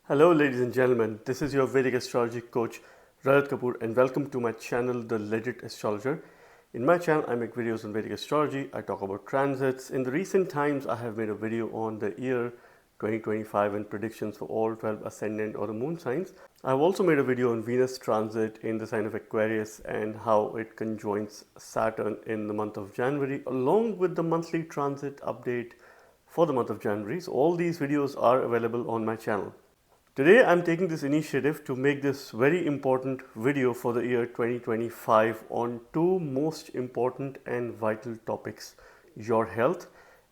Hello ladies and gentlemen, this is your Vedic astrology coach Rajat Kapoor and welcome to my channel The Legit Astrologer. In my channel I make videos on Vedic astrology, I talk about transits. In the recent times I have made a video on the year 2025 and predictions for all 12 ascendant or the moon signs. I have also made a video on Venus transit in the sign of Aquarius and how it conjoins Saturn in the month of January along with the monthly transit update for the month of January. So all these videos are available on my channel. Today I'm taking this initiative to make this very important video for the year 2025 on two most important and vital topics, your health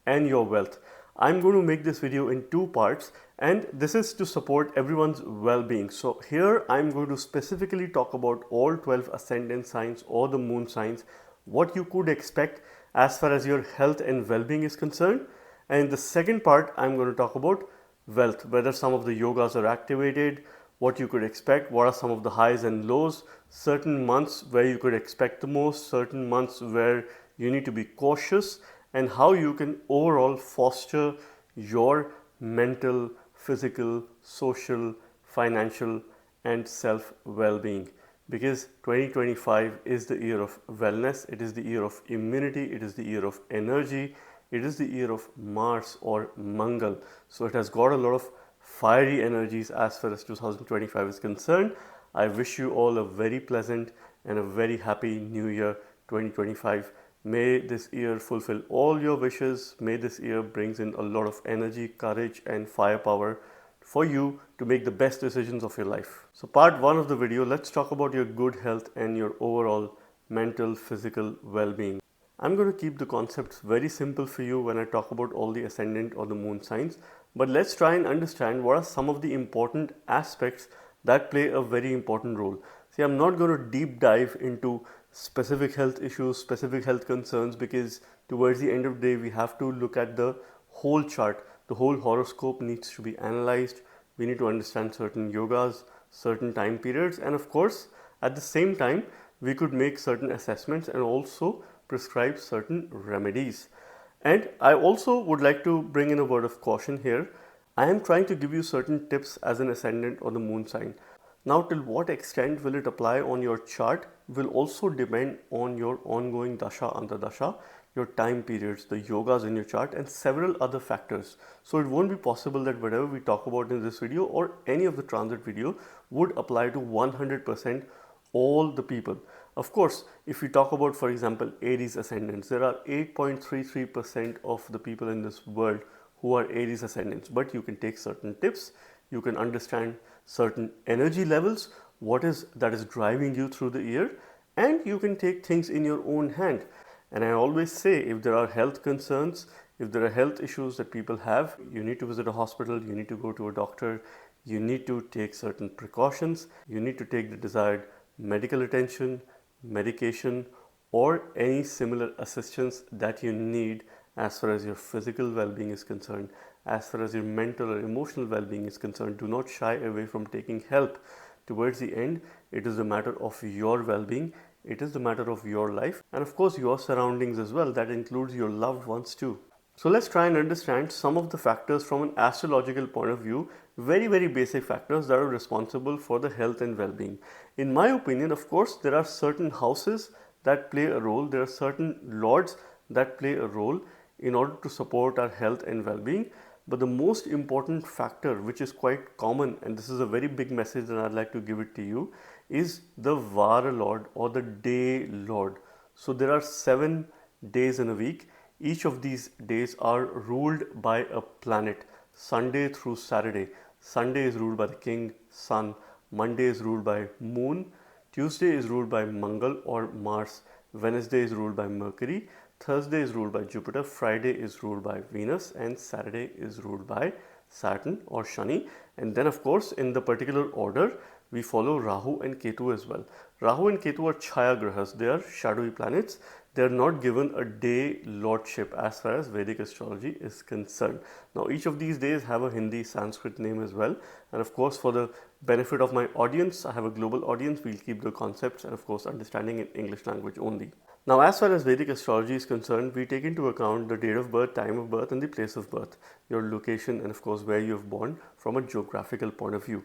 and your wealth. I'm going to make this video in two parts and this is to support everyone's well-being. So here I'm going to specifically talk about all 12 ascendant signs or the moon signs, what you could expect as far as your health and well-being is concerned. And in the second part I'm going to talk about wealth, whether some of the yogas are activated, what you could expect, what are some of the highs and lows, certain months where you could expect the most, certain months where you need to be cautious, and how you can overall foster your mental, physical, social, financial and self well-being. Because 2025 is the year of wellness, it is the year of immunity, it is the year of energy, it is the year of Mars or Mangal. So it has got a lot of fiery energies as far as 2025 is concerned. I wish you all a very pleasant and a very happy new year 2025. May this year fulfill all your wishes. May this year brings in a lot of energy, courage and firepower for you to make the best decisions of your life. So part one of the video, let's talk about your good health and your overall mental, physical well-being. I'm going to keep the concepts very simple for you when I talk about all the ascendant or the moon signs, but let's try and understand what are some of the important aspects that play a very important role. See, I'm not going to deep dive into specific health issues, specific health concerns, because towards the end of the day we have to look at the whole chart. The whole horoscope needs to be analyzed. We need to understand certain yogas, certain time periods, and of course at the same time we could make certain assessments and also prescribe certain remedies. And I also would like to bring in a word of caution here. I am trying to give you certain tips as an ascendant or the moon sign. Now, till what extent will it apply on your chart will also depend on your ongoing dasha, antardasha, your time periods, the yogas in your chart and several other factors. So it won't be possible that whatever we talk about in this video or any of the transit video would apply to 100% all the people. Of course, if we talk about, for example, Aries ascendants, there are 8.33% of the people in this world who are Aries ascendants, but you can take certain tips, you can understand certain energy levels, what is that is driving you through the year, and you can take things in your own hand. And I always say, if there are health concerns, if there are health issues that people have, you need to visit a hospital, you need to go to a doctor, you need to take certain precautions, you need to take the desired medical attention, medication or any similar assistance that you need as far as your physical well-being is concerned, as far as your mental or emotional well-being is concerned. Do not shy away from taking help. Towards the end, it is a matter of your well-being, it is the matter of your life and of course your surroundings as well. That includes your loved ones too. So let's try and understand some of the factors from an astrological point of view, very basic factors that are responsible for the health and well-being. In my opinion, of course, there are certain houses that play a role, there are certain lords that play a role in order to support our health and well-being. But the most important factor, which is quite common, and this is a very big message and I'd like to give it to you, is the Vara Lord or the Day Lord. So there are 7 days in a week. Each of these days are ruled by a planet, Sunday through Saturday. Sunday is ruled by the king, sun. Monday is ruled by moon. Tuesday is ruled by Mangal or Mars. Wednesday is ruled by Mercury. Thursday is ruled by Jupiter. Friday is ruled by Venus. And Saturday is ruled by Saturn or Shani. And then of course in the particular order we follow Rahu and Ketu as well. Rahu and Ketu are Chaya Grahas. They are shadowy planets. They are not given a day lordship as far as Vedic astrology is concerned. Now each of these days have a Hindi Sanskrit name as well, and of course for the benefit of my audience, I have a global audience, we'll keep the concepts and of course understanding in English language only. Now, as far as Vedic astrology is concerned, we take into account the date of birth, time of birth, and the place of birth, your location, and of course, where you have born from a geographical point of view.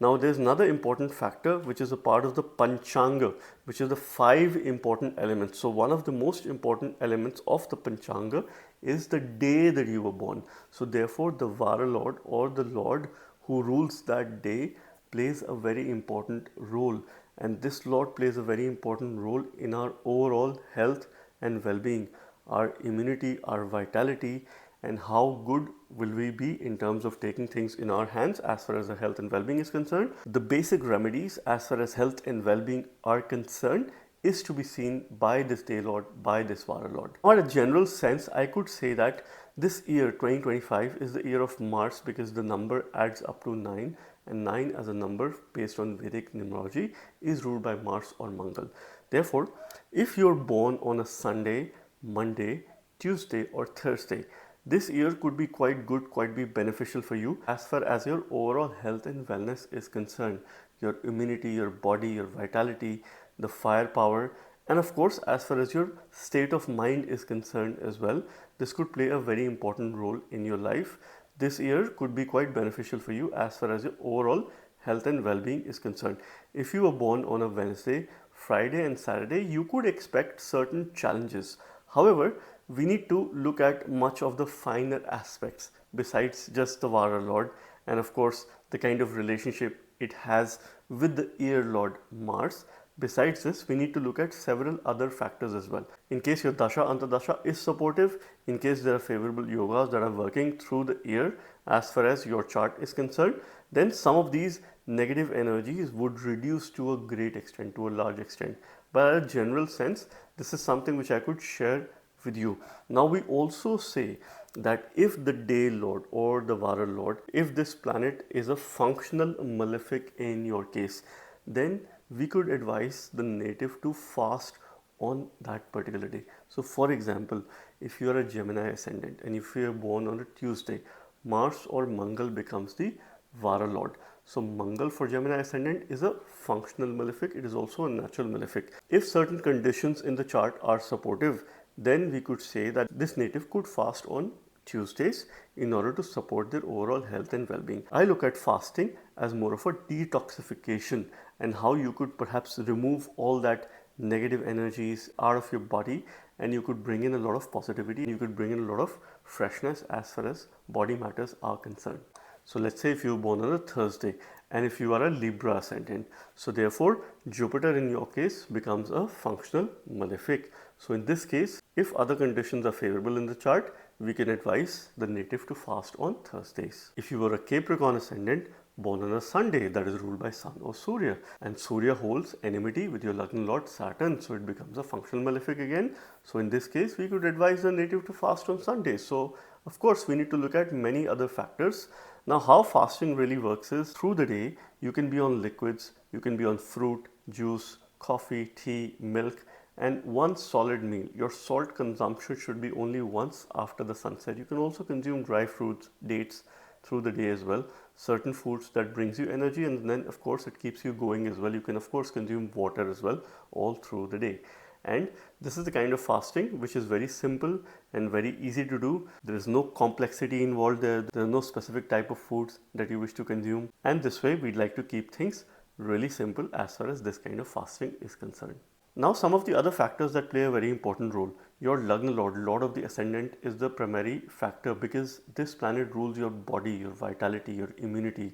Now, there's another important factor which is a part of the Panchanga, which is the 5 important elements. So, one of the most important elements of the Panchanga is the day that you were born. So, therefore, the Vara Lord or the Lord who rules that day plays a very important role, and this Lord plays a very important role in our overall health and well-being, our immunity, our vitality, and how good will we be in terms of taking things in our hands as far as our health and well-being is concerned. The basic remedies as far as health and well-being are concerned is to be seen by this day Lord, by this Vara Lord. Now, in a general sense, I could say that this year 2025 is the year of Mars because the number adds up to 9, and 9 as a number based on Vedic numerology is ruled by Mars or Mangal. Therefore, if you're born on a Sunday, Monday, Tuesday or Thursday, this year could be quite good, quite be beneficial for you as far as your overall health and wellness is concerned. Your immunity, your body, your vitality, the firepower, and of course, as far as your state of mind is concerned as well, this could play a very important role in your life. This year could be quite beneficial for you as far as your overall health and well-being is concerned. If you were born on a Wednesday, Friday and Saturday, you could expect certain challenges. However, we need to look at much of the finer aspects besides just the Vara Lord and of course the kind of relationship it has with the year Lord Mars. Besides this, we need to look at several other factors as well. In case your Dasha Antardasha is supportive, in case there are favorable yogas that are working through the year as far as your chart is concerned, then some of these negative energies would reduce to a great extent, to a large extent. But in a general sense, this is something which I could share with you. Now, we also say that if the day Lord or the Vara Lord, if this planet is a functional malefic in your case, then we could advise the native to fast on that particular day. So, for example, if you are a Gemini ascendant and if you are born on a Tuesday, Mars or Mangal becomes the Vara Lord. So, Mangal for Gemini ascendant is a functional malefic, it is also a natural malefic. If certain conditions in the chart are supportive, then we could say that this native could fast on Tuesdays in order to support their overall health and well-being. I look at fasting as more of a detoxification and how you could perhaps remove all that negative energies out of your body and you could bring in a lot of positivity, you could bring in a lot of freshness as far as body matters are concerned. So let's say if you were born on a Thursday and if you are a Libra ascendant, so therefore Jupiter in your case becomes a functional malefic. So in this case, if other conditions are favorable in the chart, we can advise the native to fast on Thursdays. If you were a Capricorn ascendant born on a Sunday, that is ruled by Sun or Surya, and Surya holds enmity with your Lagna Lord Saturn, so it becomes a functional malefic again. So in this case, we could advise the native to fast on Sunday. So of course, we need to look at many other factors. Now, how fasting really works is through the day, you can be on liquids, you can be on fruit, juice, coffee, tea, milk, and one solid meal. Your salt consumption should be only once after the sunset. You can also consume dry fruits, dates through the day as well, certain foods that brings you energy, and then of course it keeps you going as well. You can of course consume water as well all through the day. And this is the kind of fasting which is very simple and very easy to do. There is no complexity involved there. There are no specific type of foods that you wish to consume. And this way we'd like to keep things really simple as far as this kind of fasting is concerned. Now, some of the other factors that play a very important role. Your Lagna Lord, Lord of the Ascendant, is the primary factor because this planet rules your body, your vitality, your immunity,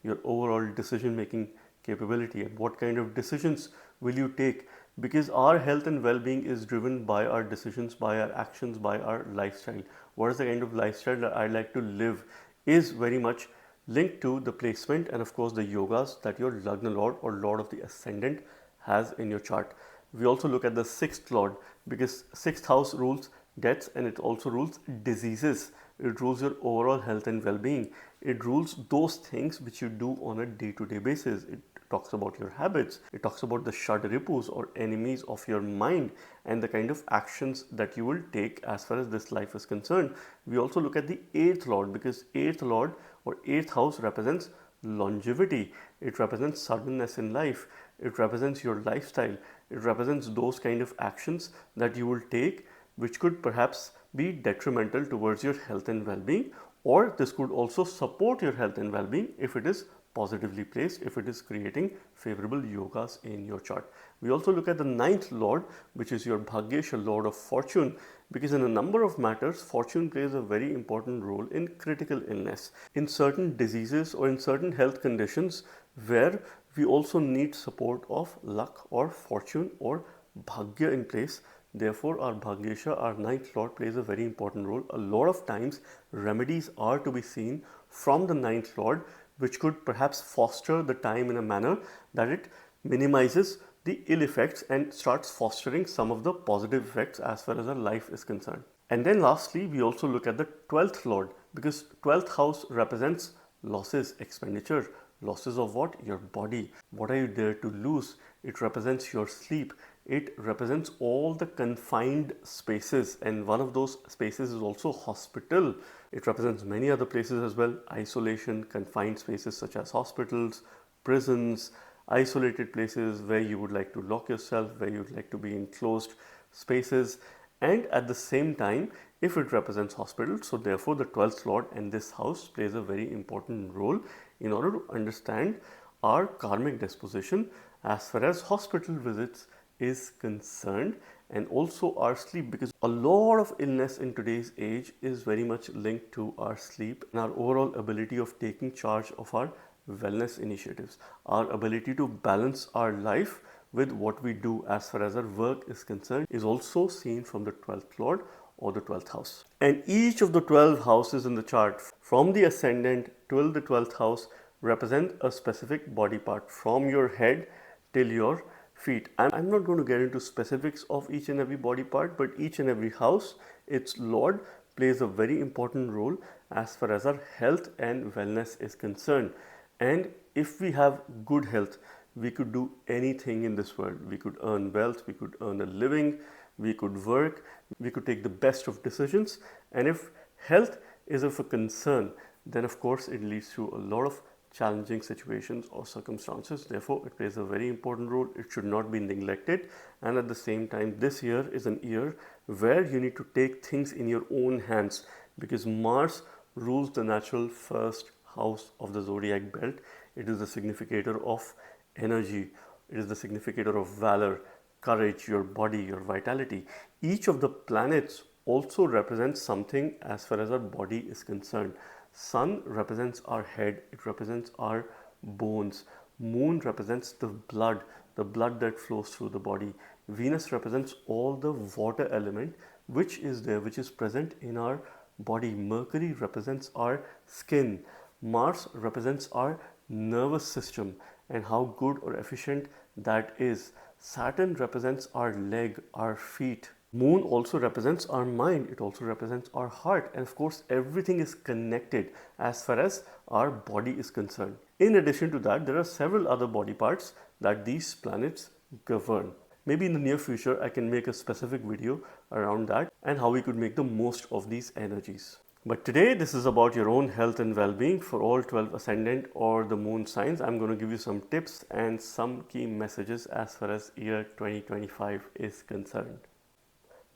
your overall decision making capability, and what kind of decisions will you take, because our health and well-being is driven by our decisions, by our actions, by our lifestyle. What is the kind of lifestyle that I like to live is very much linked to the placement and of course the yogas that your Lagna Lord or Lord of the Ascendant has in your chart. We also look at the 6th Lord because 6th house rules deaths and it also rules diseases. It rules your overall health and well-being. It rules those things which you do on a day-to-day basis. It talks about your habits. It talks about the Shadripus or enemies of your mind and the kind of actions that you will take as far as this life is concerned. We also look at the 8th Lord because 8th Lord or 8th house represents longevity, it represents suddenness in life, it represents your lifestyle, it represents those kind of actions that you will take which could perhaps be detrimental towards your health and well-being, or this could also support your health and well-being if it is positively placed, if it is creating favorable yogas in your chart. We also look at the ninth lord, which is your Bhagyesha, lord of fortune, because in a number of matters, fortune plays a very important role in critical illness, in certain diseases or in certain health conditions where we also need support of luck or fortune or Bhagya in place. Therefore, our Bhagyesha, our ninth lord, plays a very important role. A lot of times, remedies are to be seen from the ninth lord, which could perhaps foster the time in a manner that it minimizes the ill effects and starts fostering some of the positive effects as far as our life is concerned. And then lastly, we also look at the 12th lord, because 12th house represents losses, expenditure. Losses of what? Your body. What are you there to lose? It represents your sleep. It represents all the confined spaces, and one of those spaces is also hospital. It represents many other places as well: isolation, confined spaces such as hospitals, prisons, isolated places where you would like to lock yourself, where you would like to be in closed spaces. And at the same time, if it represents hospitals, so therefore the 12th lord and this house plays a very important role in order to understand our karmic disposition as far as hospital visits is concerned, and also our sleep, because a lot of illness in today's age is very much linked to our sleep and our overall ability of taking charge of our wellness initiatives, our ability to balance our life with what we do as far as our work is concerned, is also seen from the 12th lord or the 12th house. And each of the 12 houses in the chart, from the ascendant till the 12th house, represent a specific body part from your head till your feet. I'm not going to get into specifics of each and every body part, but each and every house, its lord, plays a very important role as far as our health and wellness is concerned. And if we have good health, we could do anything in this world. We could earn wealth, we could earn a living, we could work, we could take the best of decisions. And if health is of a concern, then of course it leads to a lot of challenging situations or circumstances. Therefore, it plays a very important role. It should not be neglected. And at the same time, this year is an year where you need to take things in your own hands, because Mars rules the natural first house of the zodiac belt. It is the significator of energy. It is the significator of valor, courage, your body, your vitality. Each of the planets also represents something as far as our body is concerned. Sun represents our head, it represents our bones. Moon represents the blood that flows through the body. Venus represents all the water element which is there, which is present in our body. Mercury represents our skin. Mars represents our nervous system and how good or efficient that is. Saturn represents our leg, our feet. Moon also represents our mind, it also represents our heart, and of course everything is connected as far as our body is concerned. In addition to that, there are several other body parts that these planets govern. Maybe in the near future I can make a specific video around that and how we could make the most of these energies. But today this is about your own health and well-being for all 12 ascendant or the moon signs. I'm going to give you some tips and some key messages as far as year 2025 is concerned.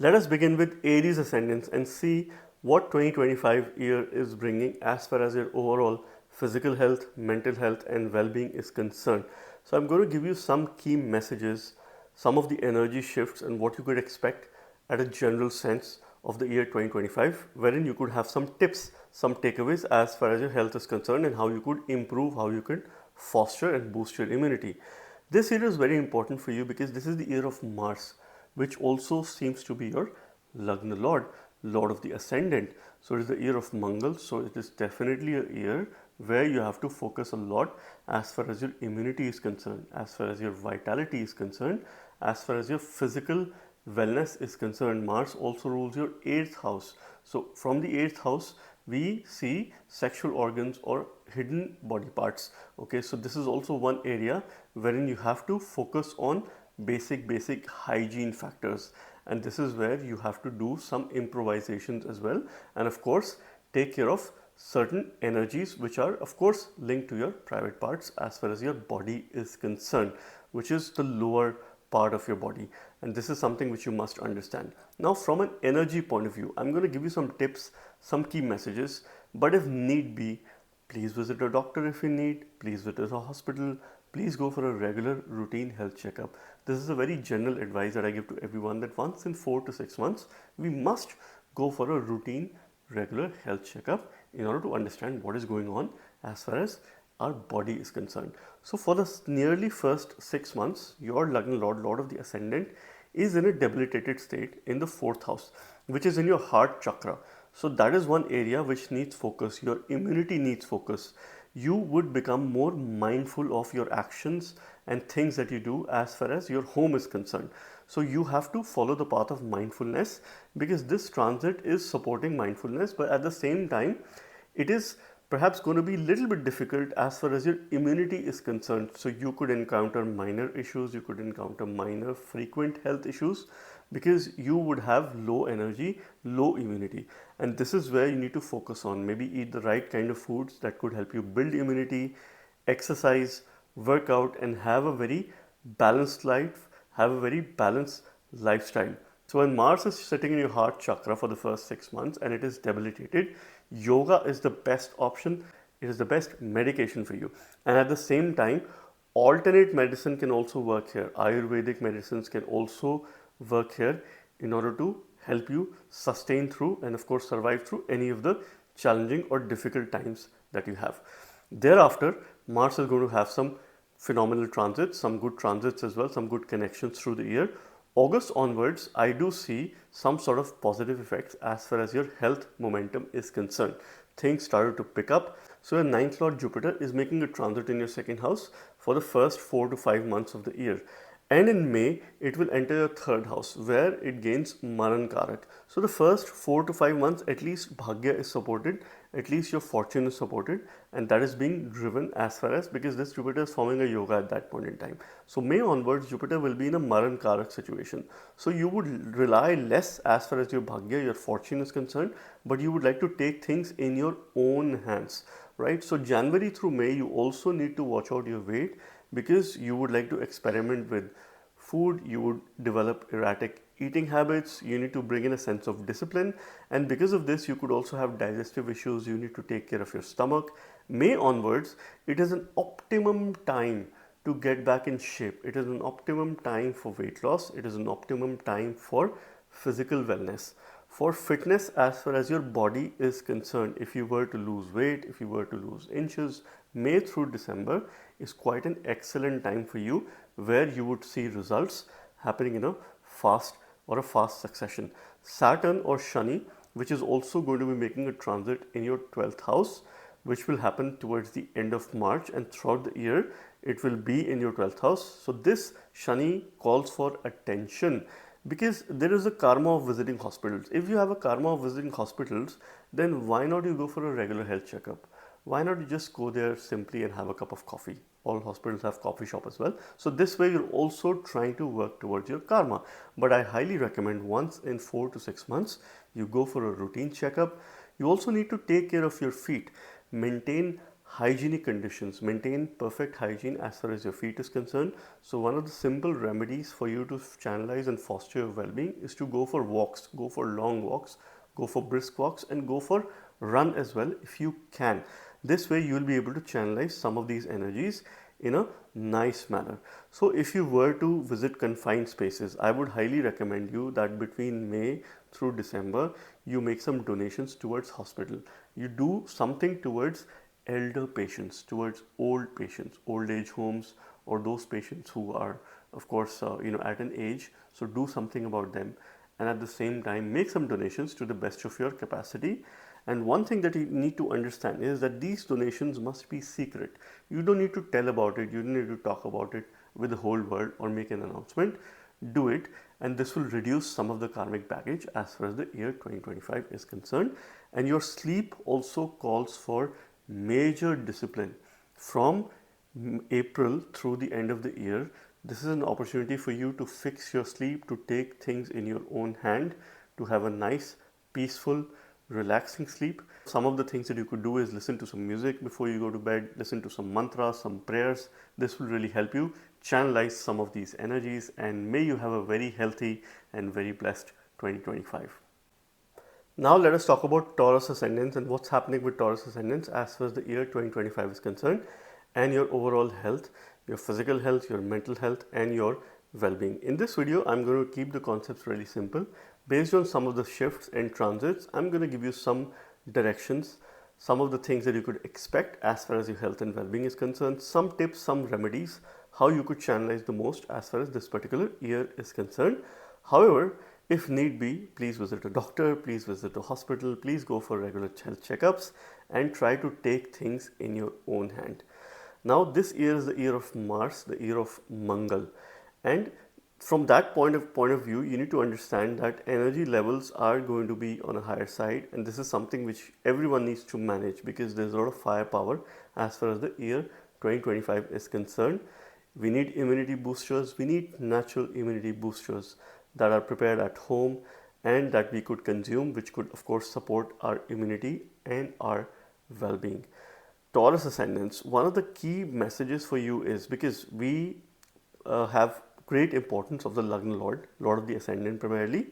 Let us begin with Aries ascendants and see what 2025 year is bringing as far as your overall physical health, mental health and well-being is concerned. So I'm going to give you some key messages, some of the energy shifts and what you could expect at a general sense of the year 2025, wherein you could have some tips, some takeaways as far as your health is concerned and how you could improve, how you could foster and boost your immunity. This year is very important for you because this is the year of Mars, which also seems to be your Lagna Lord, Lord of the Ascendant. So it is the year of Mangal, so it is definitely a year where you have to focus a lot as far as your immunity is concerned, as far as your vitality is concerned, as far as your physical wellness is concerned. Mars also rules your 8th house. So from the 8th house, we see sexual organs or hidden body parts. Okay, so this is also one area wherein you have to focus on basic hygiene factors, and this is where you have to do some improvisations as well, and of course take care of certain energies which are of course linked to your private parts as far as your body is concerned, which is the lower part of your body, and this is something which you must understand. Now from an energy point of view, I'm going to give you some tips, some key messages, but if need be, please visit a doctor if you need, please visit a hospital, please go for a regular routine health checkup. This is a very general advice that I give to everyone, that once in 4 to 6 months we must go for a routine regular health checkup in order to understand what is going on as far as our body is concerned. So for the nearly first 6 months, your Lagna Lord of the Ascendant is in a debilitated state in the 4th house, which is in your heart chakra. So that is one area which needs focus. Your immunity needs focus. You would become more mindful of your actions and things that you do as far as your home is concerned. So you have to follow the path of mindfulness, because this transit is supporting mindfulness, but at the same time it is perhaps going to be a little bit difficult as far as your immunity is concerned. So you could encounter minor issues, you could encounter minor frequent health issues, because you would have low energy, low immunity, and this is where you need to focus on. Maybe eat the right kind of foods that could help you build immunity, exercise, work out, and have a very balanced life, have a very balanced lifestyle. So when Mars is sitting in your heart chakra for the first 6 months and it is debilitated, yoga is the best option. It is the best medication for you. And at the same time, alternate medicine can also work here. Ayurvedic medicines can also work here in order to help you sustain through and of course survive through any of the challenging or difficult times that you have. Thereafter, Mars is going to have some phenomenal transits, some good transits as well, some good connections through the year. August onwards, I do see some sort of positive effects as far as your health momentum is concerned. Things started to pick up. So your 9th Lord Jupiter is making a transit in your 2nd house for the first 4 to 5 months of the year. And in May, it will enter your 3rd house where it gains Maran Karak. So the first 4 to 5 months, at least Bhagya is supported, at least your fortune is supported, and that is being driven as far as, because this Jupiter is forming a yoga at that point in time. So May onwards, Jupiter will be in a Maran Karak situation. So you would rely less as far as your Bhagya, your fortune is concerned, but you would like to take things in your own hands, right? So January through May, you also need to watch out your weight, because you would like to experiment with food, you would develop erratic eating habits, you need to bring in a sense of discipline, and because of this you could also have digestive issues, you need to take care of your stomach. May onwards, it is an optimum time to get back in shape. It is an optimum time for weight loss, it is an optimum time for physical wellness. For fitness, as far as your body is concerned, if you were to lose weight, if you were to lose inches, May through December is quite an excellent time for you, where you would see results happening in a fast succession. Saturn or Shani, which is also going to be making a transit in your 12th house, which will happen towards the end of March, and throughout the year it will be in your 12th house. So this Shani calls for attention, because there is a karma of visiting hospitals. If you have a karma of visiting hospitals, then why not you go for a regular health checkup? Why not you just go there simply and have a cup of coffee? All hospitals have coffee shop as well. So this way you're also trying to work towards your karma. But I highly recommend once in 4 to 6 months, you go for a routine checkup. You also need to take care of your feet. Maintain hygienic conditions, maintain perfect hygiene as far as your feet is concerned. So one of the simple remedies for you to channelize and foster your well-being is to go for walks, go for long walks, go for brisk walks, and go for run as well if you can. This way you will be able to channelize some of these energies in a nice manner. So if you were to visit confined spaces, I would highly recommend you that between May through December, you make some donations towards hospital. You do something towards elder patients, towards old patients, old age homes, or those patients who are of course at an age. So do something about them, and at the same time make some donations to the best of your capacity. And one thing that you need to understand is that these donations must be secret. You don't need to tell about it, you don't need to talk about it with the whole world or make an announcement. Do it, and this will reduce some of the karmic baggage as far as the year 2025 is concerned. And your sleep also calls for major discipline. From April through the end of the year, this is an opportunity for you to fix your sleep, to take things in your own hand, to have a nice, peaceful, relaxing sleep. Some of the things that you could do is listen to some music before you go to bed, listen to some mantras, some prayers. This will really help you channelize some of these energies, and may you have a very healthy and very blessed 2025. Now let us talk about Taurus Ascendants and what's happening with Taurus Ascendants as far as the year 2025 is concerned, and your overall health, your physical health, your mental health, and your well-being. In this video, I'm going to keep the concepts really simple. Based on some of the shifts and transits, I'm going to give you some directions, some of the things that you could expect as far as your health and well-being is concerned, some tips, some remedies, how you could channelize the most as far as this particular year is concerned. However, if need be, please visit a doctor, please visit a hospital, please go for regular health checkups and try to take things in your own hand. Now, this year is the year of Mars, the year of Mangal, and from that point of view, you need to understand that energy levels are going to be on a higher side, and this is something which everyone needs to manage because there's a lot of firepower as far as the year 2025 is concerned. We need immunity boosters, we need natural immunity boosters that are prepared at home and that we could consume, which could of course support our immunity and our well-being. Taurus Ascendants, one of the key messages for you is because we have great importance of the Lagna Lord of the Ascendant primarily,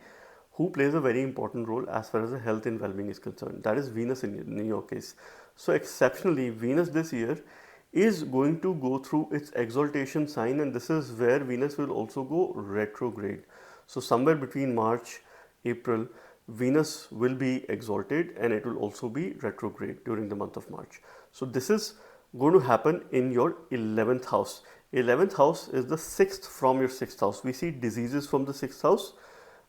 who plays a very important role as far as the health and well-being is concerned. That is Venus in your case. So exceptionally, Venus this year is going to go through its exaltation sign, and this is where Venus will also go retrograde. So somewhere between March, April, Venus will be exalted and it will also be retrograde during the month of March. So this is going to happen in your 11th house. 11th house is the 6th from your 6th house. We see diseases from the 6th house.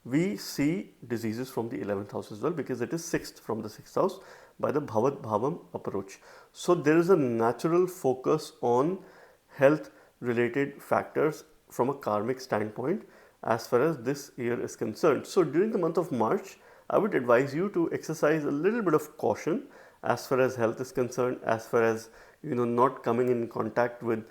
We see diseases from the 11th house as well because it is 6th from the 6th house by the Bhavat Bhavam approach. So there is a natural focus on health related factors from a karmic standpoint as far as this year is concerned. So during the month of March, I would advise you to exercise a little bit of caution as far as health is concerned, as far as not coming in contact with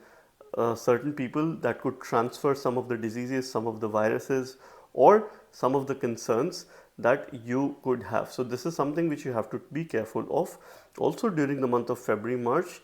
certain people that could transfer some of the diseases, some of the viruses, or some of the concerns that you could have. So this is something which you have to be careful of. Also during the month of February, March,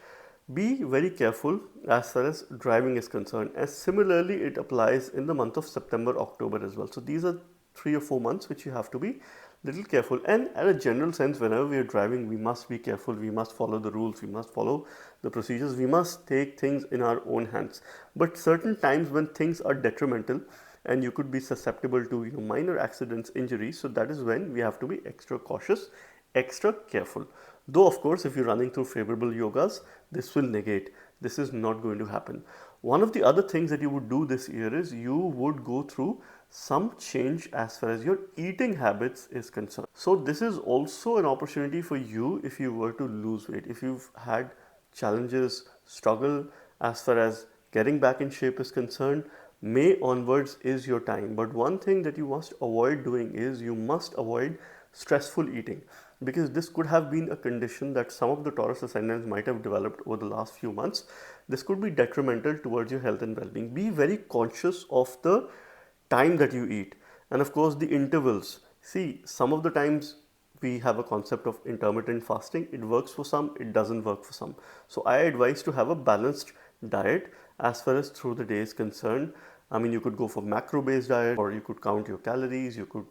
be very careful as far as driving is concerned, as similarly it applies in the month of September, October as well. So these are 3 or 4 months which you have to be little careful, and at a general sense, whenever we are driving, we must be careful, we must follow the rules, we must follow the procedures, we must take things in our own hands. But certain times when things are detrimental and you could be susceptible to minor accidents, injuries, so that is when we have to be extra cautious, extra careful. Though of course, if you're running through favorable yogas, this will negate. This is not going to happen. One of the other things that you would do this year is you would go through some change as far as your eating habits is concerned. So this is also an opportunity for you if you were to lose weight, if you've had challenges, struggle as far as getting back in shape is concerned. May onwards is your time. But one thing that you must avoid doing is you must avoid stressful eating, because this could have been a condition that some of the Taurus Ascendants might have developed over the last few months. This could be detrimental towards your health and well-being. Be very conscious of the time that you eat and of course the intervals. See, some of the times we have a concept of intermittent fasting. It works for some, it doesn't work for some. So I advise to have a balanced diet as far as through the day is concerned. I mean, you could go for macro based diet, or you could count your calories, you could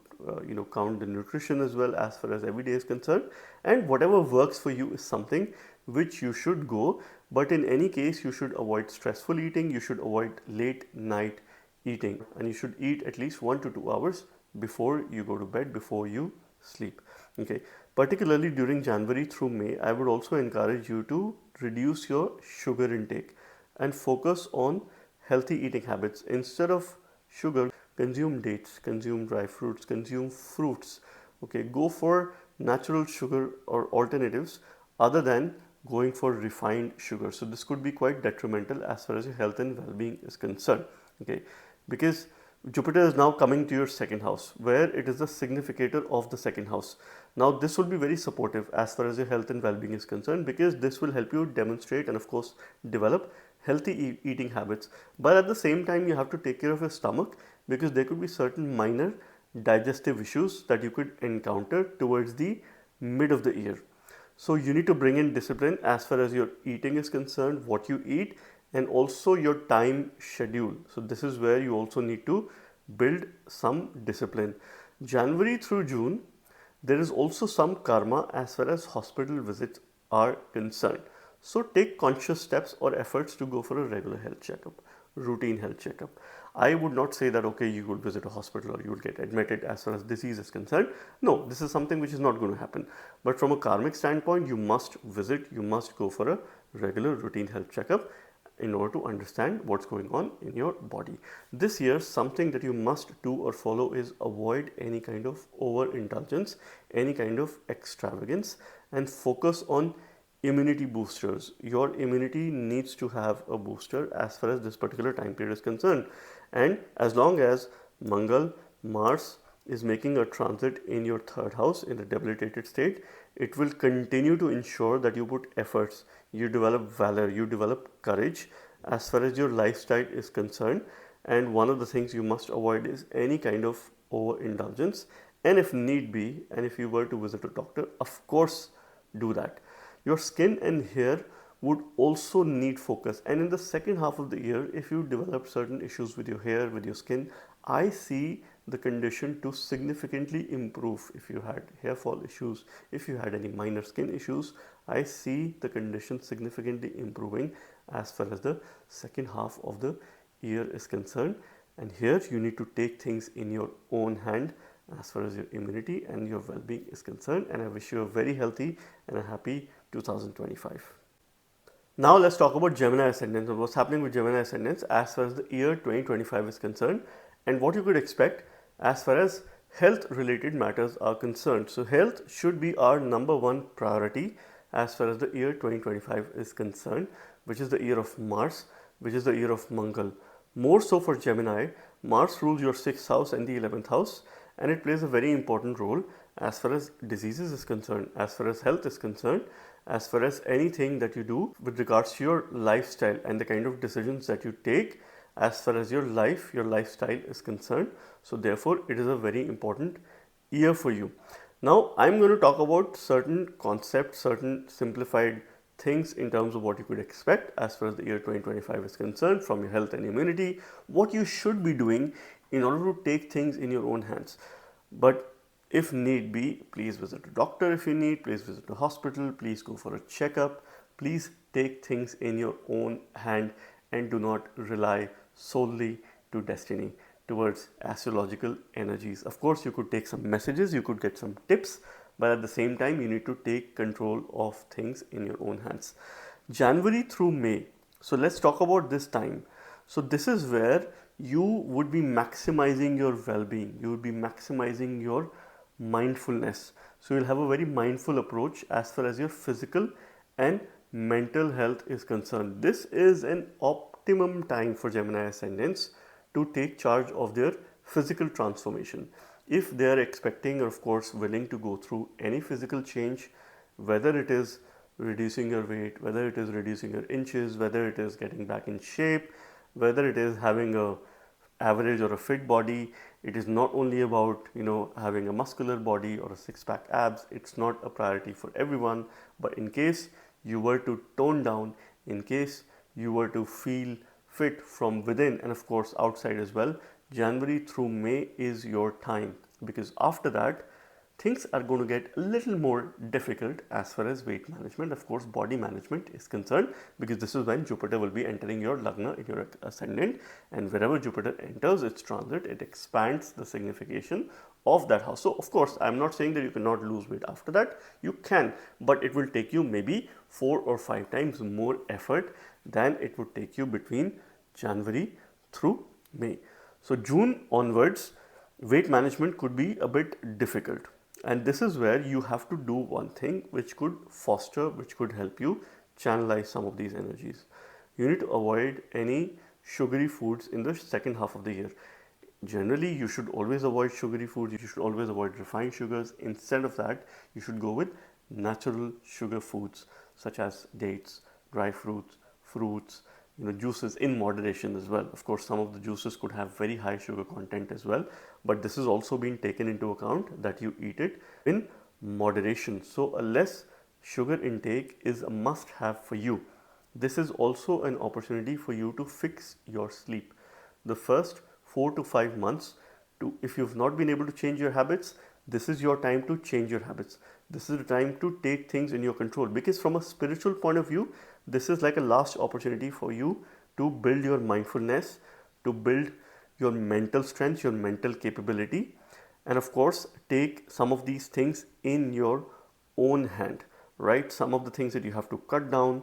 count the nutrition as well as far as every day is concerned, and whatever works for you is something which you should go. But in any case, you should avoid stressful eating, you should avoid late night eating, and you should eat at least 1 to 2 hours before you go to bed, before you sleep. Okay, particularly during January through May, I would also encourage you to reduce your sugar intake and focus on healthy eating habits. Instead of sugar, consume dates, consume dry fruits, consume fruits. Okay, go for natural sugar or alternatives other than going for refined sugar. So this could be quite detrimental as far as your health and well-being is concerned. Okay, because Jupiter is now coming to your second house, where it is the significator of the second house. Now this will be very supportive as far as your health and well-being is concerned, because this will help you demonstrate and of course develop healthy eating habits. But at the same time, you have to take care of your stomach, because there could be certain minor digestive issues that you could encounter towards the mid of the year. So you need to bring in discipline as far as your eating is concerned, what you eat, and also your time schedule. So this is where you also need to build some discipline. January through June, there is also some karma as far as hospital visits are concerned. So take conscious steps or efforts to go for a regular health checkup, routine health checkup. I would not say that okay, you would visit a hospital or you would get admitted as far as disease is concerned. No, this is something which is not going to happen. But from a karmic standpoint, you must visit, you must go for a regular routine health checkup in order to understand what's going on in your body. This year, something that you must do or follow is avoid any kind of overindulgence, any kind of extravagance, and focus on immunity boosters. Your immunity needs to have a booster as far as this particular time period is concerned. And as long as Mangal, Mars is making a transit in your third house in a debilitated state, it will continue to ensure that you put efforts, you develop valor, you develop courage as far as your lifestyle is concerned. And one of the things you must avoid is any kind of overindulgence. And if need be, and if you were to visit a doctor, of course, do that. Your skin and hair would also need focus. And in the second half of the year, if you develop certain issues with your hair, with your skin, I see the condition to significantly improve. If you had hair fall issues, if you had any minor skin issues, I see the condition significantly improving as far as the second half of the year is concerned. And here you need to take things in your own hand as far as your immunity and your well-being is concerned. And I wish you a very healthy and a happy 2025. Now let's talk about Gemini Ascendants and what's happening with Gemini Ascendants as far as the year 2025 is concerned and what you could expect as far as health related matters are concerned. So health should be our number one priority as far as the year 2025 is concerned, which is the year of Mars, which is the year of Mangal. More so for Gemini, Mars rules your 6th house and the 11th house, and it plays a very important role as far as diseases is concerned, as far as health is concerned, as far as anything that you do with regards to your lifestyle and the kind of decisions that you take as far as your life, your lifestyle is concerned. So therefore, it is a very important year for you. Now, I'm going to talk about certain concepts, certain simplified things in terms of what you could expect as far as the year 2025 is concerned from your health and immunity, what you should be doing in order to take things in your own hands. But if need be, please visit a doctor if you need, please visit a hospital, please go for a checkup, please take things in your own hand and do not rely solely to destiny, towards astrological energies. Of course, you could take some messages, you could get some tips, but at the same time, you need to take control of things in your own hands. January through May. So let's talk about this time. So this is where you would be maximizing your well-being, you would be maximizing your mindfulness. So you'll have a very mindful approach as far as your physical and mental health is concerned. This is an optimum time for Gemini Ascendants to take charge of their physical transformation. If they are expecting or of course willing to go through any physical change, whether it is reducing your weight, whether it is reducing your inches, whether it is getting back in shape, whether it is having a average or a fit body, it is not only about having a muscular body or a six-pack abs. It's not a priority for everyone, but in case you were to tone down, in case you were to feel fit from within and of course outside as well, January through May is your time, because after that things are going to get a little more difficult as far as weight management, of course body management is concerned, because this is when Jupiter will be entering your Lagna in your ascendant, and wherever Jupiter enters its transit, it expands the signification of that house. So of course, I'm not saying that you cannot lose weight after that, you can, but it will take you maybe 4 or 5 times more effort than it would take you between January through May. So June onwards, weight management could be a bit difficult. And this is where you have to do one thing which could foster, which could help you channelize some of these energies. You need to avoid any sugary foods in the second half of the year. Generally, you should always avoid sugary foods. You should always avoid refined sugars. Instead of that, you should go with natural sugar foods such as dates, dry fruits, fruits, juices in moderation as well. Of course, some of the juices could have very high sugar content as well, but this is also being taken into account that you eat it in moderation. So a less sugar intake is a must have for you. This is also an opportunity for you to fix your sleep. The first 4 to 5 months, if you've not been able to change your habits, this is your time to change your habits. This is the time to take things in your control, because from a spiritual point of view, this is like a last opportunity for you to build your mindfulness, to build your mental strength, your mental capability, and of course take some of these things in your own hand, right? Some of the things that you have to cut down.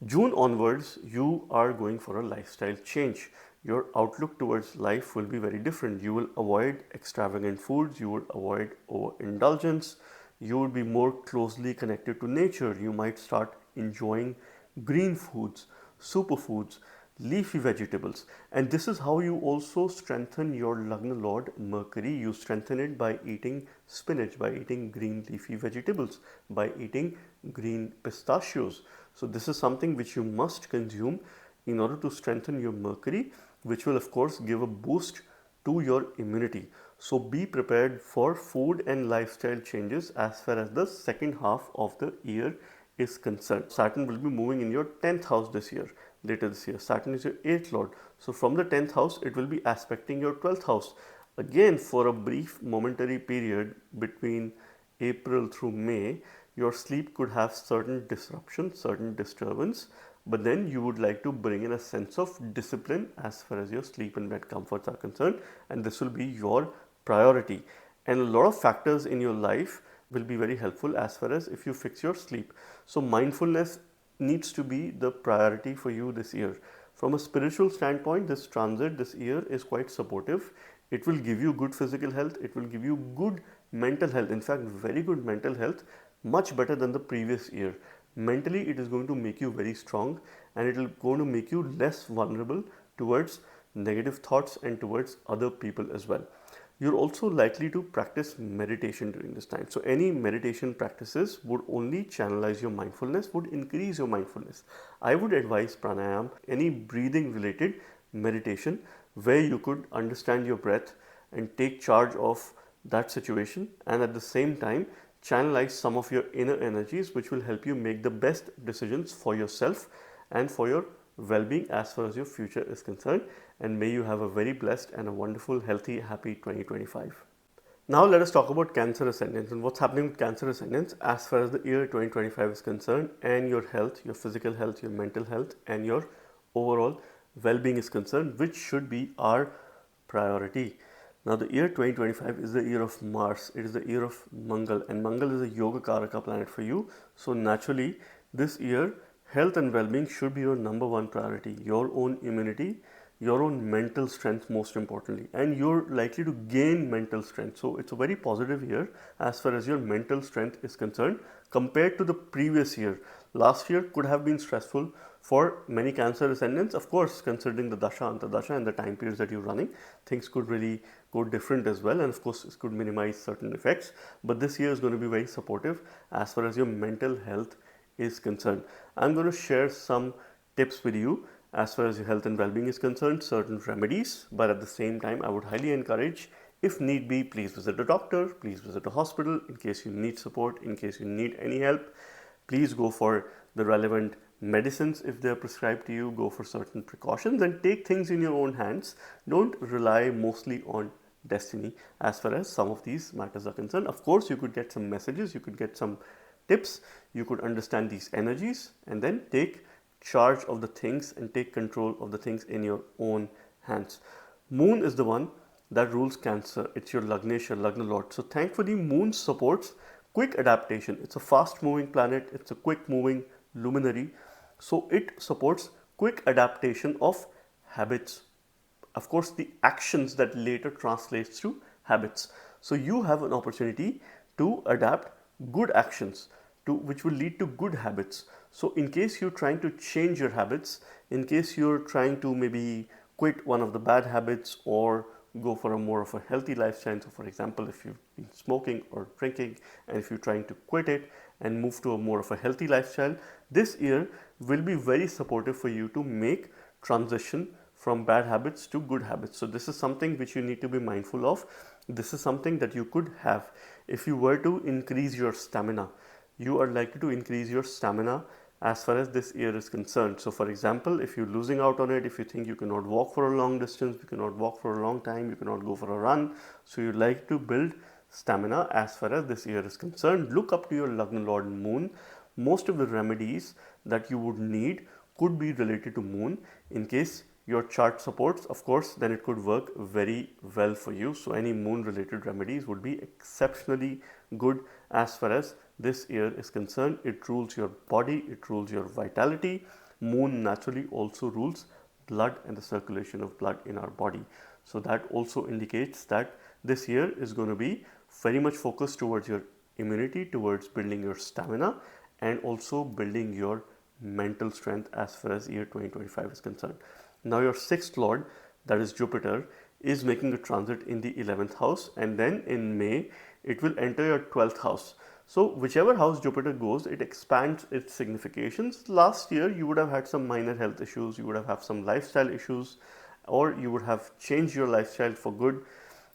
June onwards, you are going for a lifestyle change. Your outlook towards life will be very different. You will avoid extravagant foods, you will avoid overindulgence, you will be more closely connected to nature. You might start enjoying green foods, superfoods, leafy vegetables, and this is how you also strengthen your Lagna Lord Mercury. You strengthen it by eating spinach, by eating green leafy vegetables, by eating green pistachios. So this is something which you must consume in order to strengthen your Mercury, which will of course give a boost to your immunity. So be prepared for food and lifestyle changes as far as the second half of the year is concerned. Saturn will be moving in your 10th house this year, later this year. Saturn is your 8th lord. So from the 10th house, it will be aspecting your 12th house. Again, for a brief momentary period between April through May, your sleep could have certain disruption, certain disturbance, but then you would like to bring in a sense of discipline as far as your sleep and bed comforts are concerned, and this will be your priority. And a lot of factors in your life will be very helpful as far as if you fix your sleep. So mindfulness needs to be the priority for you this year. From a spiritual standpoint, this transit this year is quite supportive. It will give you good physical health, it will give you good mental health, in fact very good mental health, much better than the previous year. Mentally, it is going to make you very strong, and it is going to make you less vulnerable towards negative thoughts and towards other people as well. You're also likely to practice meditation during this time. So any meditation practices would only channelize your mindfulness, would increase your mindfulness. I would advise pranayam, any breathing related meditation where you could understand your breath and take charge of that situation, and at the same time channelize some of your inner energies, which will help you make the best decisions for yourself and for your well-being as far as your future is concerned. And may you have a very blessed and a wonderful, healthy, happy 2025. Now let us talk about Cancer Ascendants and what's happening with Cancer Ascendants as far as the year 2025 is concerned, and your health, your physical health, your mental health, and your overall well-being is concerned, which should be our priority. Now the year 2025 is the year of Mars, it is the year of Mangal, and Mangal is a Yoga Karaka planet for you. So naturally this year health and well-being should be your number one priority. Your own immunity, your own mental strength most importantly, and you're likely to gain mental strength. So it's a very positive year as far as your mental strength is concerned compared to the previous year. Last year could have been stressful for many Cancer Ascendants. Of course, considering the Dasha, Antardasha and the time periods that you're running, things could really go different as well, and of course it could minimize certain effects. But this year is going to be very supportive as far as your mental health is concerned. I'm going to share some tips with you as far as your health and well-being is concerned, certain remedies, but at the same time I would highly encourage, if need be, please visit a doctor, please visit a hospital in case you need support, in case you need any help. Please go for the relevant medicines if they are prescribed to you, go for certain precautions and take things in your own hands. Don't rely mostly on destiny as far as some of these matters are concerned. Of course, you could get some messages, you could get some tips, you could understand these energies and then take charge of the things and take control of the things in your own hands. Moon is the one that rules Cancer. It's your Lagnesh, your Lagna Lord. So thankfully Moon supports quick adaptation. It's a fast moving planet, it's a quick moving luminary, so it supports quick adaptation of habits, of course the actions that later translates to habits. So you have an opportunity to adapt good actions to which will lead to good habits. So in case you're trying to change your habits, in case you're trying to maybe quit one of the bad habits or go for a more of a healthy lifestyle. So for example, if you've been smoking or drinking and if you're trying to quit it and move to a more of a healthy lifestyle, this year will be very supportive for you to make transition from bad habits to good habits. So this is something which you need to be mindful of. This is something that you could have if you were to increase your stamina. You are likely to increase your stamina as far as this year is concerned. So for example, if you're losing out on it, if you think you cannot walk for a long distance, you cannot walk for a long time, you cannot go for a run, so you like to build stamina as far as this year is concerned. Look up to your Lagna Lord Moon. Most of the remedies that you would need could be related to Moon. In case your chart supports, of course, then it could work very well for you. So any Moon related remedies would be exceptionally good as far as this year is concerned. It rules your body, it rules your vitality. Moon naturally also rules blood and the circulation of blood in our body. So that also indicates that this year is going to be very much focused towards your immunity, towards building your stamina, and also building your mental strength as far as year 2025 is concerned. Now your sixth lord, that is Jupiter, is making a transit in the 11th house, and then in May it will enter your 12th house. So whichever house Jupiter goes, it expands its significations. Last year you would have had some minor health issues, you would have had some lifestyle issues, or you would have changed your lifestyle for good.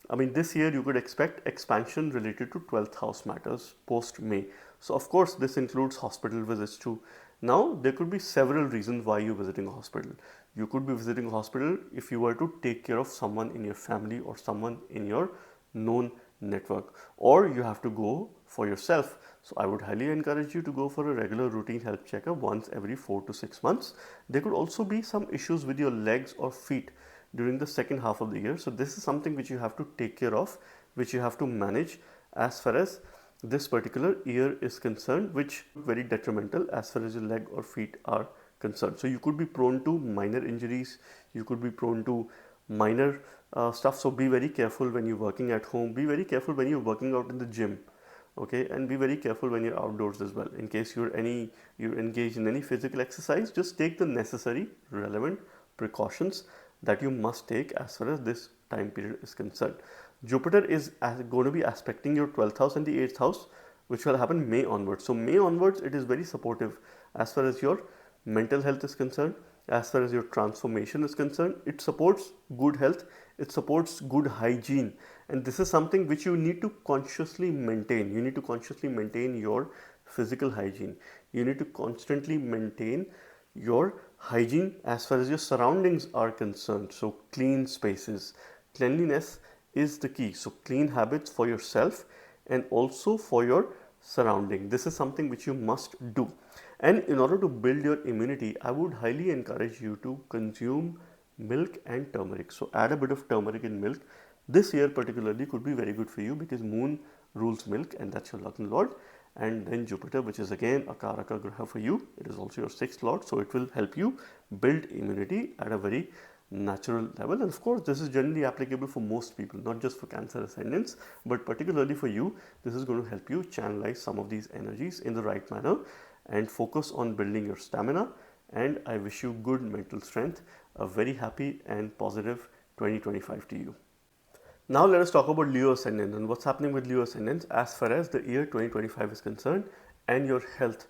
I mean, this year you could expect expansion related to 12th house matters post May. So of course this includes hospital visits too. Now there could be several reasons why you're visiting a hospital. You could be visiting a hospital if you were to take care of someone in your family or someone in your known network, or you have to go for yourself. So I would highly encourage you to go for a regular routine health checkup once every 4 to 6 months. There could also be some issues with your legs or feet during the second half of the year. So this is something which you have to take care of, which you have to manage as far as this particular year is concerned, which is very detrimental as far as your leg or feet are concerned. So you could be prone to minor injuries, you could be prone to minor stuff. So be very careful when you're working at home, be very careful when you're working out in the gym, okay, and be very careful when you're outdoors as well. In case you're engaged in any physical exercise, just take the necessary relevant precautions that you must take as far as this time period is concerned. Jupiter is going to be aspecting your 12th house and the 8th house, which will happen May onwards. So May onwards, it is very supportive as far as your mental health is concerned, as far as your transformation is concerned. It supports good health, it supports good hygiene, and this is something which you need to consciously maintain. You need to consciously maintain your physical hygiene. You need to constantly maintain your hygiene as far as your surroundings are concerned. So clean spaces, cleanliness is the key. So clean habits for yourself and also for your surrounding. This is something which you must do. And in order to build your immunity, I would highly encourage you to consume milk and turmeric. So add a bit of turmeric in milk. This year particularly could be very good for you because Moon rules milk, and that's your Lagna Lord. And then Jupiter, which is again a Karaka Graha for you, it is also your 6th Lord, so it will help you build immunity at a very natural level. And of course this is generally applicable for most people, not just for Cancer ascendants, but particularly for you, this is going to help you channelize some of these energies in the right manner and focus on building your stamina. And I wish you good mental strength, a very happy and positive 2025 to you. Now let us talk about Leo Ascendant and what's happening with Leo Ascendants as far as the year 2025 is concerned and your health,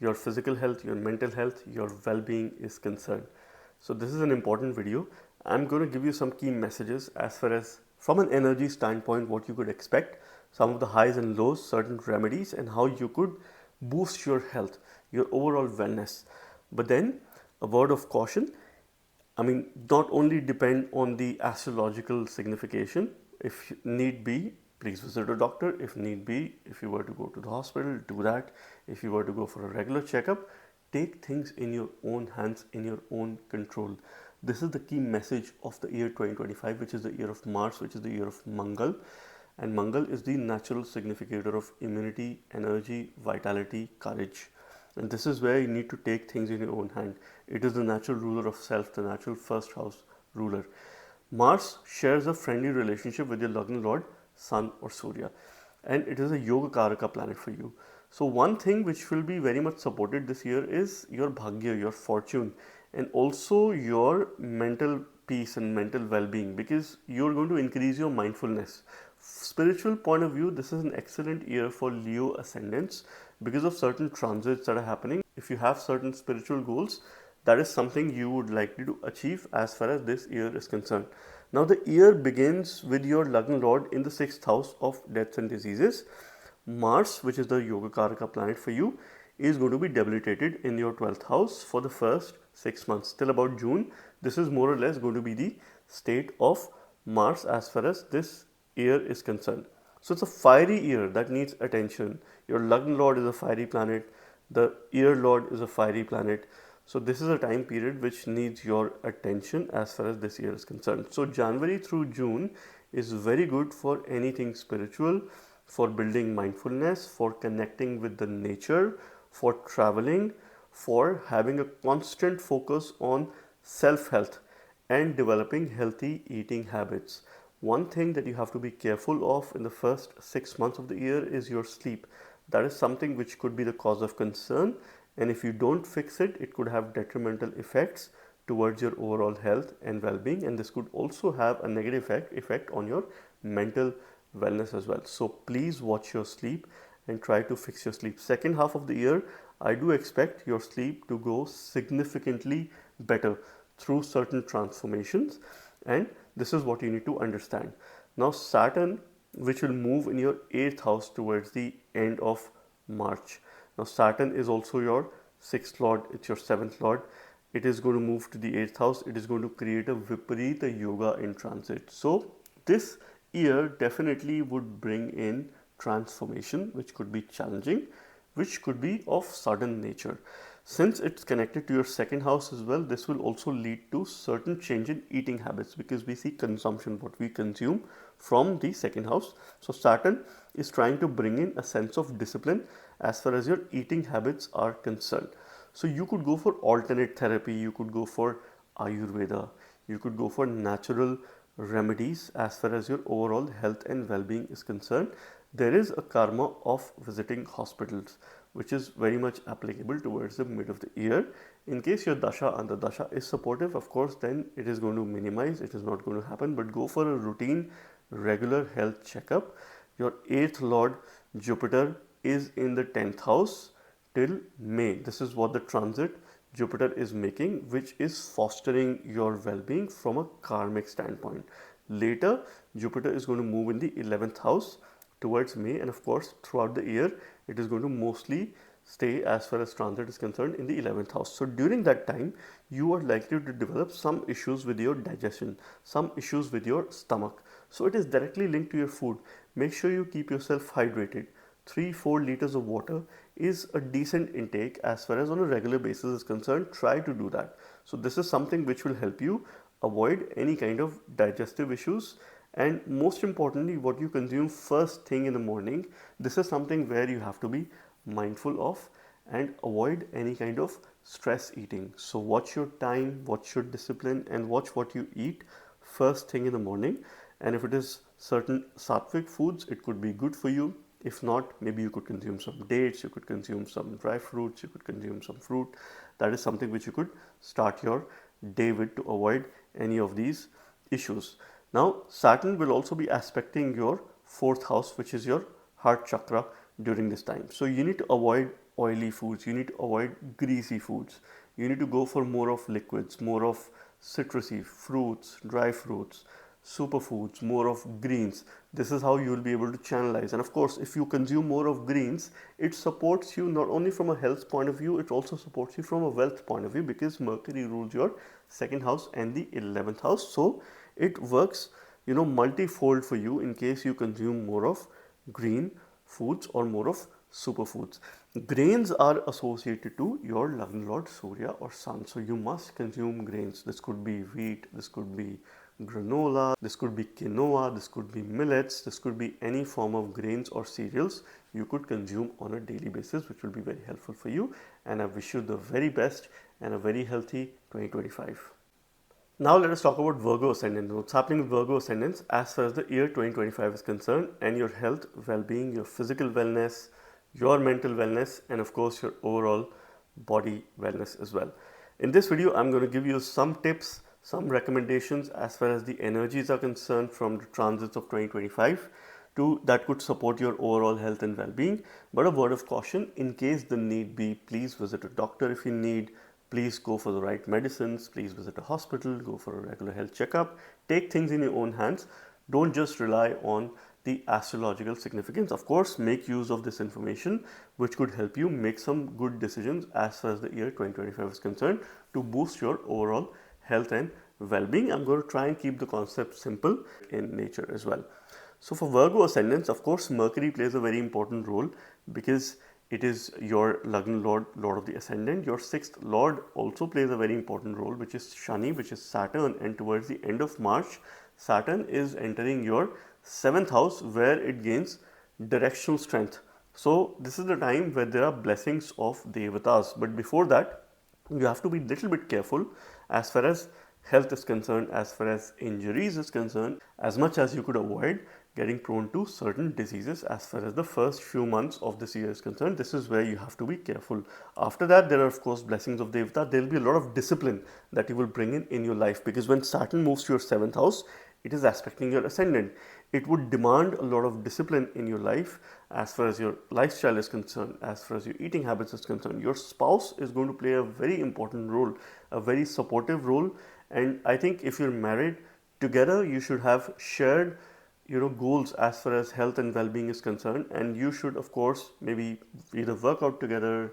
your physical health, your mental health, your well-being is concerned. So this is an important video. I'm going to give you some key messages as far as from an energy standpoint what you could expect, some of the highs and lows, certain remedies, and how you could boost your health, your overall wellness. But then a word of caution. I mean, not only depend on the astrological signification. If need be, please visit a doctor. If need be, if you were to go to the hospital, do that. If you were to go for a regular checkup, take things in your own hands, in your own control. This is the key message of the year 2025, which is the year of Mars, which is the year of Mangal. And Mangal is the natural significator of immunity, energy, vitality, courage. And this is where you need to take things in your own hand. It is the natural ruler of self, the natural first house ruler. Mars shares a friendly relationship with your Lagna Lord, Sun or Surya. And it is a Yoga Karaka planet for you. So one thing which will be very much supported this year is your Bhagya, your fortune, and also your mental peace and mental well-being, because you're going to increase your mindfulness. Spiritual point of view, this is an excellent year for Leo Ascendants because of certain transits that are happening. If you have certain spiritual goals, that is something you would likely to achieve as far as this year is concerned. Now the year begins with your Lagna Lord in the 6th house of deaths and diseases. Mars, which is the Yoga Karaka planet for you, is going to be debilitated in your 12th house for the first 6 months till about June. This is more or less going to be the state of Mars as far as this year is concerned. So it's a fiery year that needs attention. Your Lagna Lord is a fiery planet, the year Lord is a fiery planet. So this is a time period which needs your attention as far as this year is concerned. So January through June is very good for anything spiritual, for building mindfulness, for connecting with the nature, for traveling, for having a constant focus on self-health and developing healthy eating habits. One thing that you have to be careful of in the first 6 months of the year is your sleep. That is something which could be the cause of concern, and if you don't fix it, it could have detrimental effects towards your overall health and well-being, and this could also have a negative effect on your mental wellness as well. So please watch your sleep and try to fix your sleep. Second half of the year, I do expect your sleep to go significantly better through certain transformations, and this is what you need to understand. Now Saturn, which will move in your 8th house towards the end of March. Now Saturn is also your 6th lord, it's your 7th lord. It is going to move to the 8th house. It is going to create a Viparita Yoga in transit. So this year definitely would bring in transformation, which could be challenging, which could be of sudden nature. Since it's connected to your 2nd house as well, this will also lead to certain change in eating habits, because we see consumption, what we consume from the 2nd house. So Saturn is trying to bring in a sense of discipline as far as your eating habits are concerned. So you could go for alternate therapy, you could go for Ayurveda, you could go for natural remedies as far as your overall health and well-being is concerned. There is a karma of visiting hospitals, which is very much applicable towards the mid of the year. In case your dasha and the dasha is supportive, of course, then it is going to minimize, it is not going to happen, but go for a routine, regular health checkup. Your 8th lord Jupiter is in the 10th house till May. This is what the transit Jupiter is making, which is fostering your well-being from a karmic standpoint. Later, Jupiter is going to move in the 11th house towards May, and of course throughout the year it is going to mostly stay, as far as transit is concerned, in the 11th house. So during that time you are likely to develop some issues with your digestion, some issues with your stomach. So it is directly linked to your food. Make sure you keep yourself hydrated. 3-4 liters of water is a decent intake as far as on a regular basis is concerned. Try to do that. So this is something which will help you avoid any kind of digestive issues. And most importantly, what you consume first thing in the morning, this is something where you have to be mindful of and avoid any kind of stress eating. So watch your time, watch your discipline, and watch what you eat first thing in the morning. And if it is certain sattvic foods, it could be good for you. If not, maybe you could consume some dates, you could consume some dry fruits, you could consume some fruit. That is something which you could start your day with to avoid any of these issues. Now, Saturn will also be aspecting your 4th house, which is your heart chakra during this time. So you need to avoid oily foods, you need to avoid greasy foods. You need to go for more of liquids, more of citrusy fruits, dry fruits, superfoods, more of greens. This is how you will be able to channelize. And of course, if you consume more of greens, it supports you not only from a health point of view, it also supports you from a wealth point of view, because Mercury rules your 2nd house and the 11th house. So it works, multifold for you in case you consume more of green foods or more of superfoods. Grains are associated to your Lagna Lord Surya or Sun. So you must consume grains. This could be wheat, this could be granola, this could be quinoa, this could be millets, this could be any form of grains or cereals you could consume on a daily basis, which will be very helpful for you. And I wish you the very best and a very healthy 2025. Now let us talk about Virgo Ascendant. What's happening with Virgo Ascendants as far as the year 2025 is concerned, and your health, well-being, your physical wellness, your mental wellness, and of course your overall body wellness as well. In this video, I'm going to give you some tips, some recommendations as far as the energies are concerned from the transits of 2025 that could support your overall health and well-being. But a word of caution, in case the need be, please visit a doctor if you need. Please go for the right medicines, please visit a hospital, go for a regular health checkup, take things in your own hands. Don't just rely on the astrological significance. Of course, make use of this information, which could help you make some good decisions as far as the year 2025 is concerned to boost your overall health and well-being. I'm going to try and keep the concept simple in nature as well. So for Virgo ascendants, of course, Mercury plays a very important role because it is your Lagna Lord, Lord of the Ascendant. Your sixth Lord also plays a very important role, which is Shani, which is Saturn. And towards the end of March, Saturn is entering your seventh house where it gains directional strength. So this is the time where there are blessings of Devatas. But before that, you have to be a little bit careful as far as health is concerned, as far as injuries is concerned, as much as you could avoid getting prone to certain diseases as far as the first few months of this year is concerned. This is where you have to be careful. After that, there are of course blessings of Devata. There will be a lot of discipline that you will bring in your life, because when Saturn moves to your seventh house, it is aspecting your ascendant. It would demand a lot of discipline in your life as far as your lifestyle is concerned, as far as your eating habits is concerned. Your spouse is going to play a very important role, a very supportive role. And I think if you're married together, you should have shared goals as far as health and well-being is concerned, and you should of course maybe either work out together,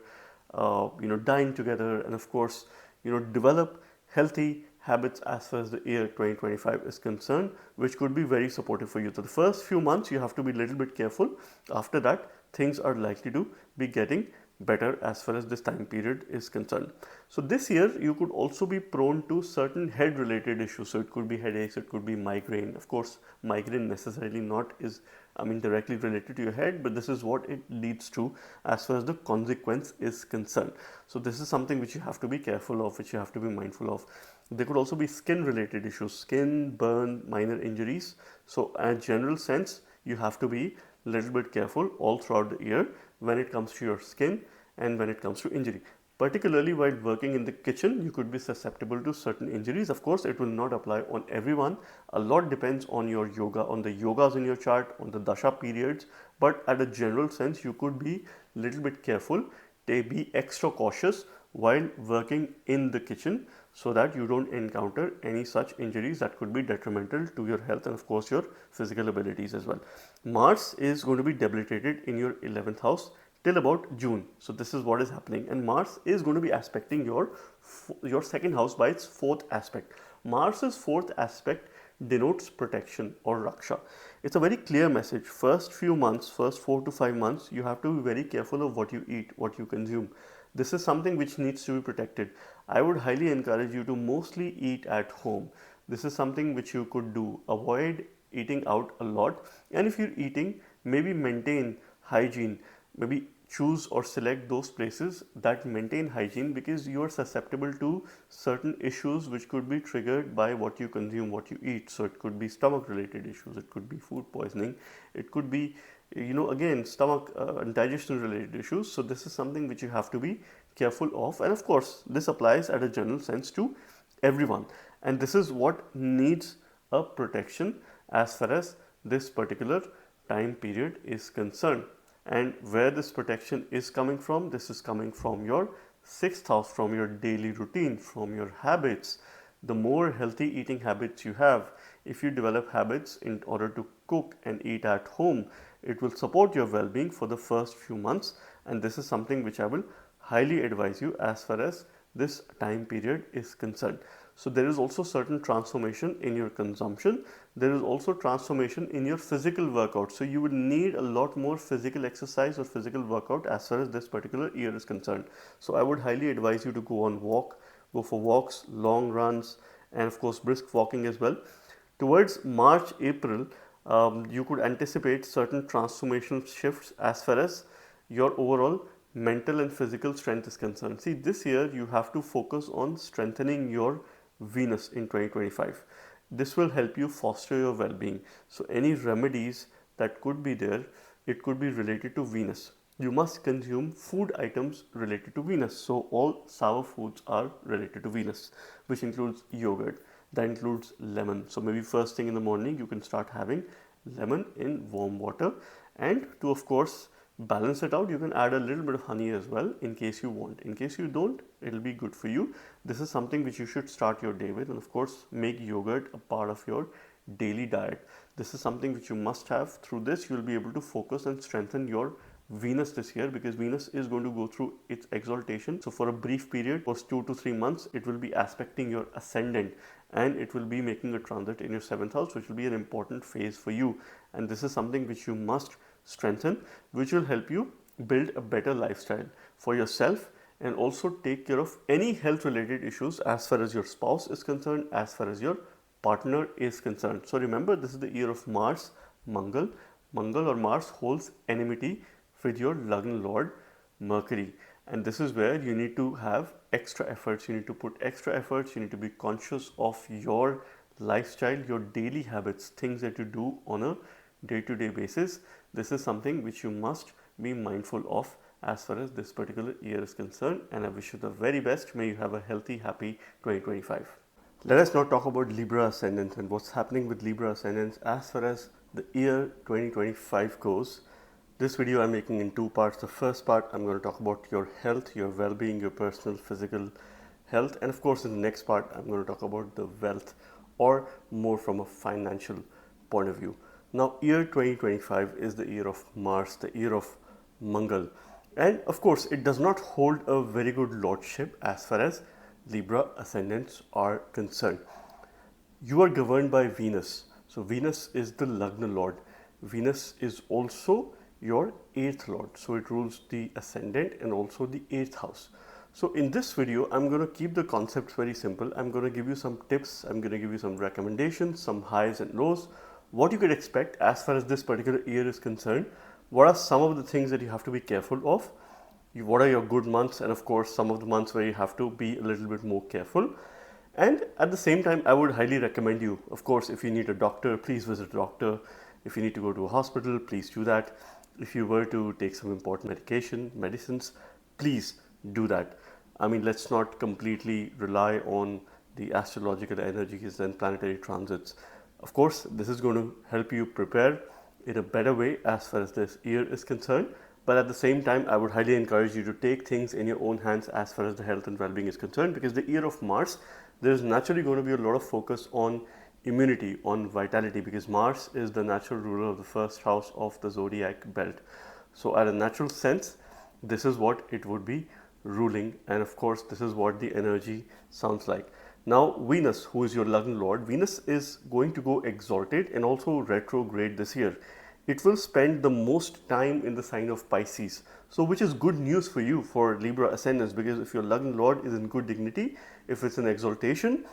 dine together, and of course develop healthy habits as far as the year 2025 is concerned, which could be very supportive for you. So the first few months you have to be a little bit careful. After that, things are likely to be getting better as far as this time period is concerned. So this year you could also be prone to certain head related issues. So it could be headaches, it could be migraine. Of course, migraine necessarily not is directly related to your head, but this is what it leads to as far as the consequence is concerned. So this is something which you have to be careful of, which you have to be mindful of. There could also be skin related issues, skin, burn, minor injuries. So in a general sense, you have to be a little bit careful all throughout the year when it comes to your skin and when it comes to injury. Particularly while working in the kitchen, you could be susceptible to certain injuries. Of course, it will not apply on everyone. A lot depends on your yoga, on the yogas in your chart, on the dasha periods. But at a general sense, you could be a little bit careful, be extra cautious while working in the kitchen, so that you don't encounter any such injuries that could be detrimental to your health and of course your physical abilities as well. Mars is going to be debilitated in your 11th house till about June. So this is what is happening, and Mars is going to be aspecting your second house by its fourth aspect. Mars's fourth aspect denotes protection or raksha. It's a very clear message. First few months, first 4 to 5 months, you have to be very careful of what you eat, what you consume. This is something which needs to be protected. I would highly encourage you to mostly eat at home. This is something which you could do. Avoid eating out a lot, and if you're eating, maybe maintain hygiene. Maybe choose or select those places that maintain hygiene, because you are susceptible to certain issues which could be triggered by what you consume, what you eat. So it could be stomach related issues, it could be food poisoning, it could be again stomach and digestion related issues. So this is something which you have to be careful of, and of course this applies at a general sense to everyone, and this is what needs a protection as far as this particular time period is concerned. And where this protection is coming from, this is coming from your sixth house, from your daily routine, from your habits. The more healthy eating habits you have, if you develop habits in order to cook and eat at home, it will support your well-being for the first few months, and this is something which I will highly advise you as far as this time period is concerned. So there is also certain transformation in your consumption. There is also transformation in your physical workout. So you will need a lot more physical exercise or physical workout as far as this particular year is concerned. So I would highly advise you to go for walks, long runs, and of course brisk walking as well. Towards March, April, you could anticipate certain transformational shifts as far as your overall mental and physical strength is concerned. See, this year you have to focus on strengthening your Venus in 2025. This will help you foster your well-being. So any remedies that could be there, it could be related to Venus. You must consume food items related to Venus. So all sour foods are related to Venus, which includes yogurt, that includes lemon. So maybe first thing in the morning you can start having lemon in warm water, and to of course balance it out. You can add a little bit of honey as well in case you want. In case you don't, it'll be good for you. This is something which you should start your day with, and of course make yogurt a part of your daily diet. This is something which you must have. Through this you'll be able to focus and strengthen your Venus this year, because Venus is going to go through its exaltation. So for a brief period, for 2 to 3 months, it will be aspecting your ascendant, and it will be making a transit in your 7th house, which will be an important phase for you. And this is something which you must strengthen, which will help you build a better lifestyle for yourself, and also take care of any health related issues as far as your spouse is concerned, as far as your partner is concerned. So remember, this is the year of Mars, Mangal. Mangal or Mars holds enmity with your Lagna Lord Mercury, and this is where you need to have extra efforts. You need to put extra efforts. You need to be conscious of your lifestyle, your daily habits, things that you do on a day-to-day basis. This is something which you must be mindful of as far as this particular year is concerned, and I wish you the very best. May you have a healthy, happy 2025. Let us now talk about Libra Ascendants and what's happening with Libra Ascendants as far as the year 2025 goes. This video I'm making in two parts. The first part, I'm going to talk about your health, your well-being, your personal physical health, and of course in the next part I'm going to talk about the wealth, or more from a financial point of view. Now year 2025 is the year of Mars, the year of Mangal, and of course it does not hold a very good lordship as far as Libra Ascendants are concerned. You are governed by Venus. So Venus is the Lagna Lord. Venus is also your 8th Lord. So it rules the Ascendant and also the 8th house. So in this video, I'm going to keep the concepts very simple. I'm going to give you some tips. I'm going to give you some recommendations, some highs and lows, what you could expect as far as this particular year is concerned. What are some of the things that you have to be careful of? What are your good months, and of course some of the months where you have to be a little bit more careful. And at the same time, I would highly recommend you, of course, if you need a doctor, please visit a doctor. If you need to go to a hospital, please do that. If you were to take some important medicines, please do that. I mean, let's not completely rely on the astrological energies and planetary transits. Of course, this is going to help you prepare in a better way as far as this year is concerned. But at the same time, I would highly encourage you to take things in your own hands as far as the health and well-being is concerned, because the year of Mars, there's naturally going to be a lot of focus on immunity, on vitality, because Mars is the natural ruler of the first house of the zodiac belt. So at a natural sense, this is what it would be ruling, and of course this is what the energy sounds like. Now Venus, who is your Lagna Lord, Venus is going to go exalted and also retrograde this year. It will spend the most time in the sign of Pisces, so which is good news for you for Libra Ascendants, because if your Lagna Lord is in good dignity, if it's an exaltation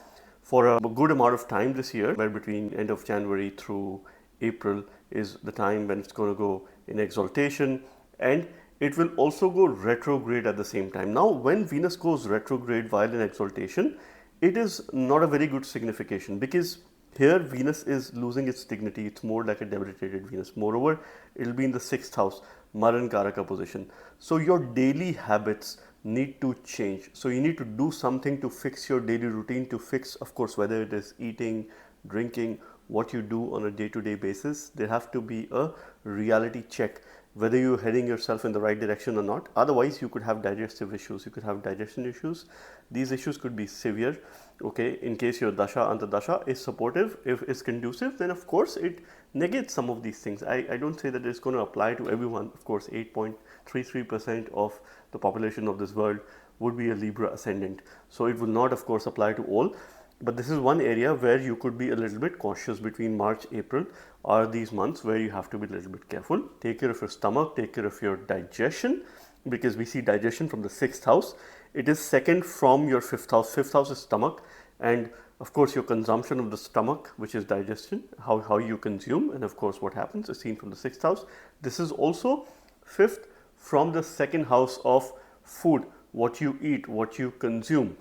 for a good amount of time this year, where between end of January through April is the time when it's going to go in exaltation, and it will also go retrograde at the same time. Now when Venus goes retrograde while in exaltation, it is not a very good signification, because here Venus is losing its dignity. It's more like a debilitated Venus. Moreover, it will be in the 6th house, Maran Karaka position. So your daily habits need to change. So you need to do something to fix your daily routine, to fix, of course, whether it is eating, drinking, what you do on a day-to-day basis. There have to be a reality check whether you're heading yourself in the right direction or not. Otherwise, you could have digestive issues, you could have digestion issues. These issues could be severe. Okay, in case your dasha antardasha is supportive, if it's conducive, then of course it negates some of these things. I don't say that it's going to apply to everyone. Of course, 8.33% of the population of this world would be a Libra ascendant. So it will not, of course, apply to all. But this is one area where you could be a little bit cautious. Between March, April are these months where you have to be a little bit careful. Take care of your stomach, take care of your digestion, because we see digestion from the 6th house. It is second from your 5th house. 5th house is stomach, and of course your consumption of the stomach, which is digestion, how you consume, and of course what happens is seen from the 6th house. This is also 5th from the 2nd house of food, what you eat, what you consume.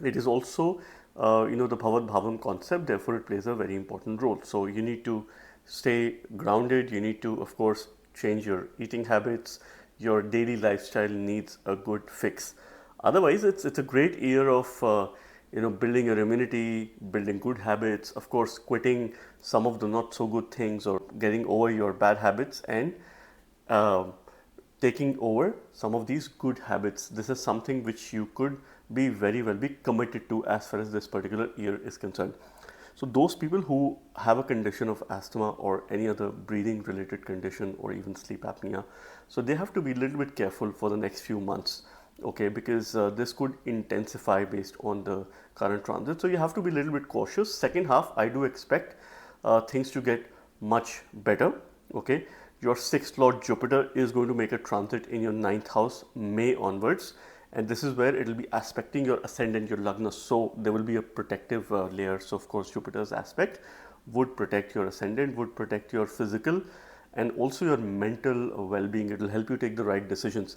It is also the Bhavad Bhavam concept, therefore it plays a very important role. So you need to stay grounded, you need to, of course, change your eating habits, your daily lifestyle needs a good fix. Otherwise, it's a great year of building your immunity, building good habits, of course, quitting some of the not so good things or getting over your bad habits, and taking over some of these good habits. This is something which you could be very well be committed to as far as this particular year is concerned. So those people who have a condition of asthma or any other breathing related condition or even sleep apnea, so they have to be a little bit careful for the next few months, okay, because this could intensify based on the current transit. So you have to be a little bit cautious. Second half, I do expect things to get much better, okay. Your 6th lord Jupiter is going to make a transit in your 9th house May onwards, and this is where it will be aspecting your ascendant, your lagna. So there will be a protective layer. So of course Jupiter's aspect would protect your ascendant, would protect your physical and also your mental well-being. It will help you take the right decisions.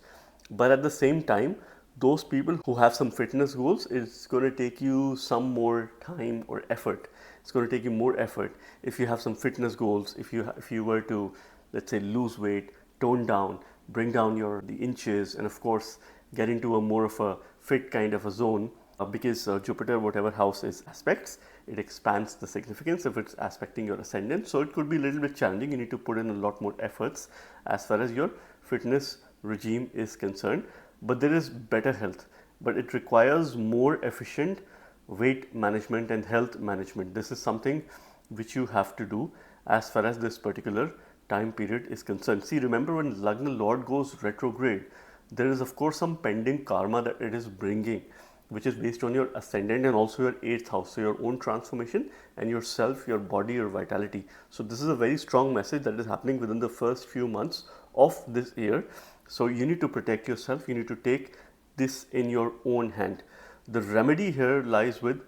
But at the same time, those people who have some fitness goals, it's going to take you some more time or effort. It's going to take you more effort if you have some fitness goals. If you were to, let's say, lose weight, tone down, bring down the inches, and of course get into a more of a fit kind of a zone, because Jupiter, whatever house is aspects, it expands the significance if it's aspecting your ascendant. So it could be a little bit challenging. You need to put in a lot more efforts as far as your fitness regime is concerned. But there is better health, but it requires more efficient weight management and health management. This is something which you have to do as far as this particular time period is concerned. See, remember, when Lagna Lord goes retrograde, there is of course some pending karma that it is bringing, which is based on your ascendant and also your 8th house. So your own transformation and yourself, your body, your vitality. So this is a very strong message that is happening within the first few months of this year. So you need to protect yourself. You need to take this in your own hand. The remedy here lies with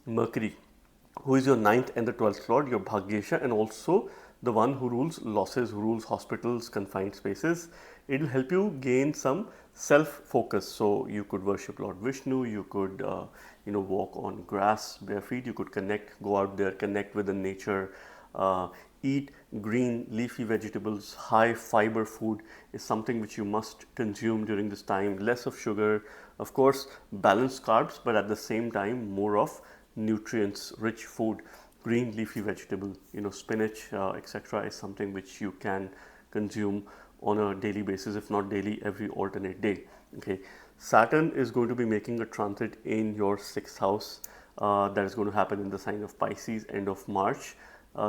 Mercury, who is your 9th and the 12th lord, your Bhagyesha, and also the one who rules losses, who rules hospitals, confined spaces. It will help you gain some self-focus. So you could worship Lord Vishnu, you could walk on grass bare feet, you could go out there, connect with the nature, eat green leafy vegetables. High fiber food is something which you must consume during this time. Less of sugar, of course, balanced carbs, but at the same time more of nutrients rich food. Green leafy vegetable, spinach, etc. is something which you can consume on a daily basis, if not daily, every alternate day. Okay, Saturn is going to be making a transit in your 6th house. That is going to happen in the sign of Pisces end of March.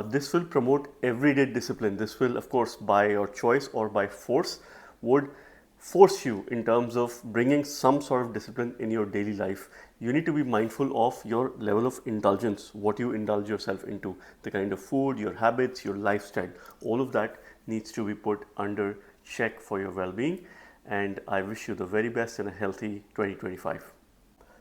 This will promote everyday discipline. This will, of course, by your choice or by force, would force you in terms of bringing some sort of discipline in your daily life. You need to be mindful of your level of indulgence, what you indulge yourself into, the kind of food, your habits, your lifestyle. All of that needs to be put under check for your well-being. And I wish you the very best in a healthy 2025.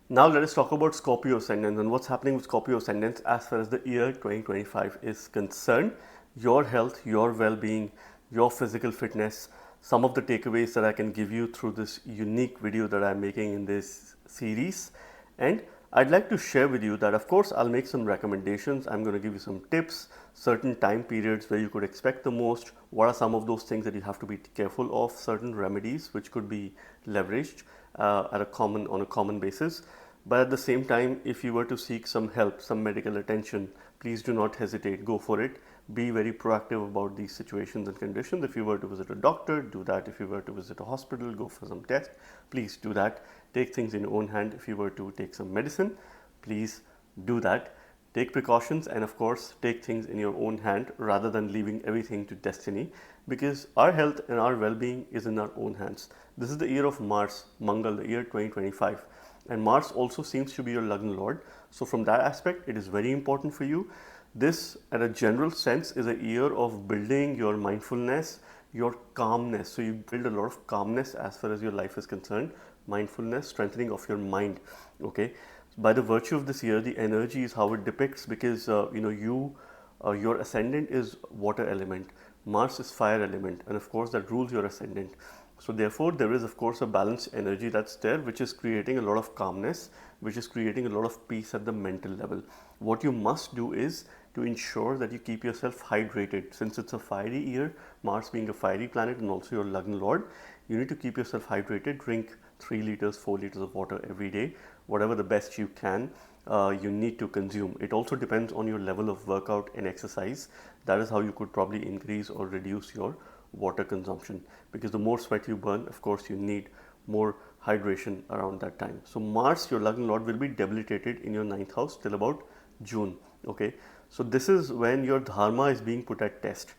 Now let us talk about Scorpio Ascendants and what's happening with Scorpio Ascendants as far as the year 2025 is concerned. Your health, your well-being, your physical fitness, some of the takeaways that I can give you through this unique video that I'm making in this series. And I'd like to share with you that, of course, I'll make some recommendations. I'm going to give you some tips, certain time periods where you could expect the most. What are some of those things that you have to be careful of, certain remedies which could be leveraged on a common basis. But at the same time, if you were to seek some help, some medical attention, please do not hesitate, go for it. Be very proactive about these situations and conditions. If you were to visit a doctor, do that. If you were to visit a hospital, go for some tests, please do that. Take things in your own hand. If you were to take some medicine, please do that. Take precautions and of course take things in your own hand rather than leaving everything to destiny, because our health and our well-being is in our own hands. This is the year of Mars, Mangal, the year 2025, and Mars also seems to be your Lagna Lord. So from that aspect, it is very important for you. This, at a general sense, is a year of building your mindfulness, your calmness. So you build a lot of calmness as far as your life is concerned. Mindfulness, strengthening of your mind. Okay. By the virtue of this year, the energy is how it depicts, because your ascendant is water element, Mars is fire element, and of course that rules your ascendant. So therefore, there is of course a balanced energy that's there, which is creating a lot of calmness, which is creating a lot of peace at the mental level. What you must do is to ensure that you keep yourself hydrated. Since it's a fiery year, Mars being a fiery planet and also your Lagna Lord, you need to keep yourself hydrated. Drink 3 liters, 4 liters of water every day, whatever the best you can. You need to consume. It also depends on your level of workout and exercise. That is how you could probably increase or reduce your water consumption, because the more sweat you burn, of course, you need more hydration around that time. So Mars, your Lagna Lord, will be debilitated in your 9th house till about June. Okay, so this is when your dharma is being put at test.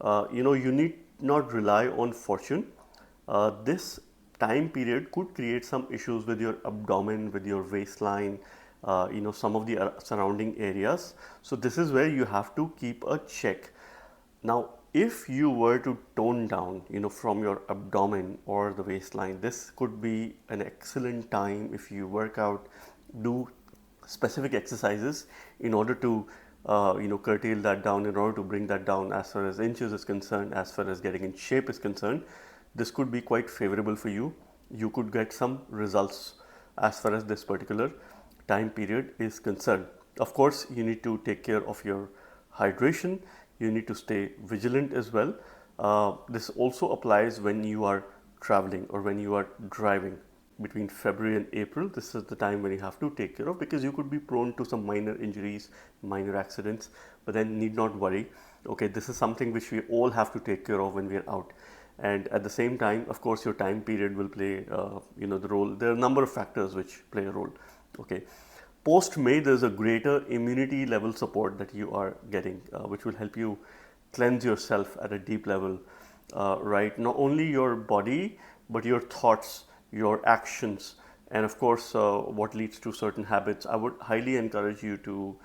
You need not rely on fortune. This time period could create some issues with your abdomen, with your waistline, some of the surrounding areas. So this is where you have to keep a check. Now, if you were to tone down, from your abdomen or the waistline, this could be an excellent time if you work out, do specific exercises in order to curtail that down, in order to bring that down as far as inches is concerned, as far as getting in shape is concerned. This could be quite favorable for you. You could get some results as far as this particular time period is concerned. Of course, you need to take care of your hydration. You need to stay vigilant as well. This also applies when you are traveling or when you are driving. Between February and April, this is the time when you have to take care of, because you could be prone to some minor injuries, minor accidents, but then need not worry. Okay, this is something which we all have to take care of when we are out. And at the same time, of course, your time period will play the role. There are a number of factors which play a role. Okay, post May, there's a greater immunity level support that you are getting, which will help you cleanse yourself at a deep level, right? Not only your body, but your thoughts, your actions, and of course, what leads to certain habits. I would highly encourage you to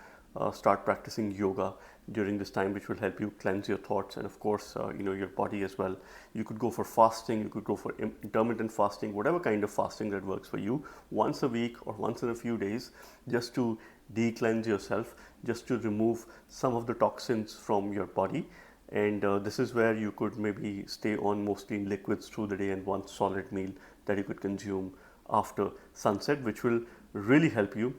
start practicing yoga during this time, which will help you cleanse your thoughts and of course your body as well. You could go for fasting, you could go for intermittent fasting, whatever kind of fasting that works for you, once a week or once in a few days, just to de-cleanse yourself, just to remove some of the toxins from your body. And this is where you could maybe stay on mostly liquids through the day and one solid meal that you could consume after sunset, which will really help you,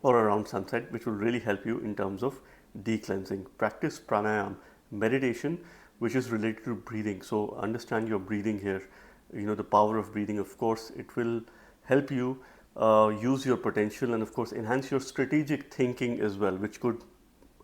or around sunset, which will really help you in terms of de-cleansing. Practice pranayam, meditation, which is related to breathing. So understand your breathing here, the power of breathing. Of course, it will help you use your potential and of course enhance your strategic thinking as well, which could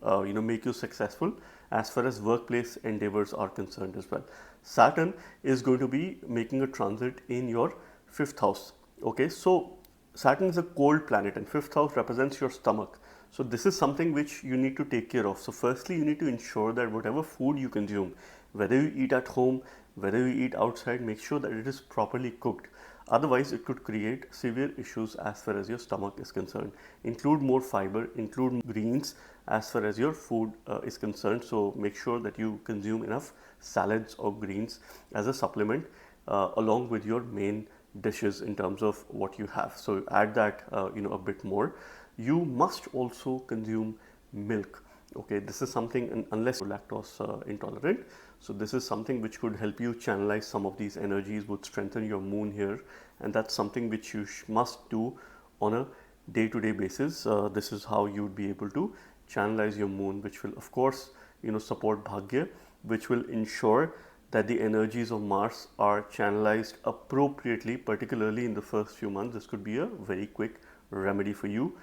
make you successful as far as workplace endeavors are concerned as well. Saturn is going to be making a transit in your 5th house. Okay, so Saturn is a cold planet and 5th house represents your stomach. So this is something which you need to take care of. So firstly, you need to ensure that whatever food you consume, whether you eat at home, whether you eat outside, make sure that it is properly cooked. Otherwise, it could create severe issues as far as your stomach is concerned. Include more fiber, include greens as far as your food is concerned. So make sure that you consume enough salads or greens as a supplement along with your main dishes in terms of what you have. So add that a bit more. You must also consume milk. Okay, this is something, unless you're lactose intolerant, so this is something which could help you channelize some of these energies, would strengthen your moon here, and that's something which you must do on a day-to-day basis. This is how you would be able to channelize your moon, which will of course support bhagya, which will ensure that the energies of Mars are channelized appropriately, particularly in the first few months. This could be a very quick remedy for you.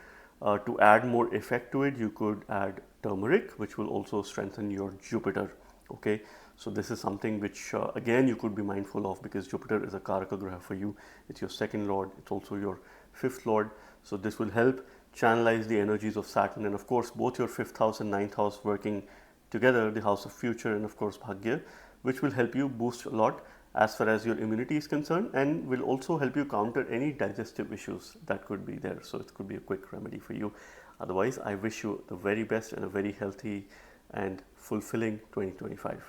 To add more effect to it, you could add turmeric, which will also strengthen your Jupiter. Okay, so this is something which again you could be mindful of, because Jupiter is a Karaka Graha for you. It's your 2nd lord, it's also your 5th lord. So this will help channelize the energies of Saturn, and of course both your 5th house and 9th house working together, the house of future and of course bhagya, which will help you boost a lot as far as your immunity is concerned, and will also help you counter any digestive issues that could be there. So it could be a quick remedy for you. Otherwise, I wish you the very best and a very healthy and fulfilling 2025.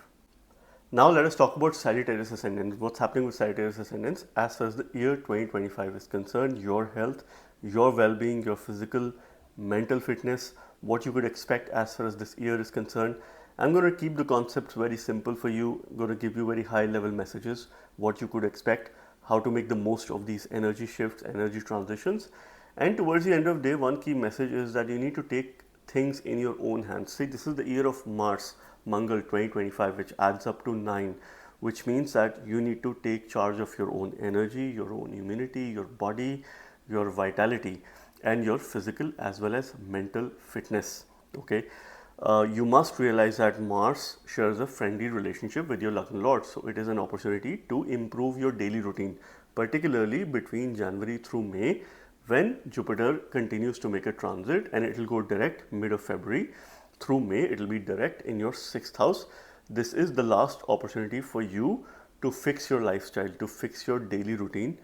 Now let us talk about Sagittarius Ascendants. What's happening with Sagittarius Ascendants as far as the year 2025 is concerned, your health, your well-being, your physical, mental fitness, what you could expect as far as this year is concerned. I'm going to keep the concepts very simple for you. I'm going to give you very high level messages, what you could expect, how to make the most of these energy shifts, energy transitions. And towards the end of the day, one key message is that you need to take things in your own hands. See, this is the year of Mars, Mangal 2025, which adds up to 9, which means that you need to take charge of your own energy, your own immunity, your body, your vitality, and your physical as well as mental fitness. Okay. you must realize that Mars shares a friendly relationship with your Lagna Lord. So it is an opportunity to improve your daily routine, particularly between January through May, when Jupiter continues to make a transit, and it will go direct mid of February. Through May, it will be direct in your 6th house. This is the last opportunity for you to fix your lifestyle, to fix your daily routine,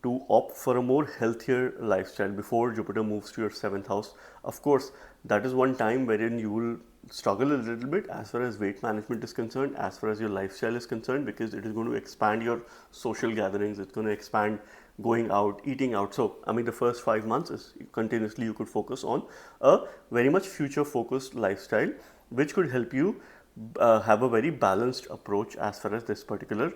to opt for a more healthier lifestyle before Jupiter moves to your 7th house. Of course, that is one time wherein you will struggle a little bit as far as weight management is concerned, as far as your lifestyle is concerned, because it is going to expand your social gatherings, it's going to expand going out, eating out. So, I mean, the first 5 months is continuously you could focus on a very much future focused lifestyle, which could help you have a very balanced approach as far as this particular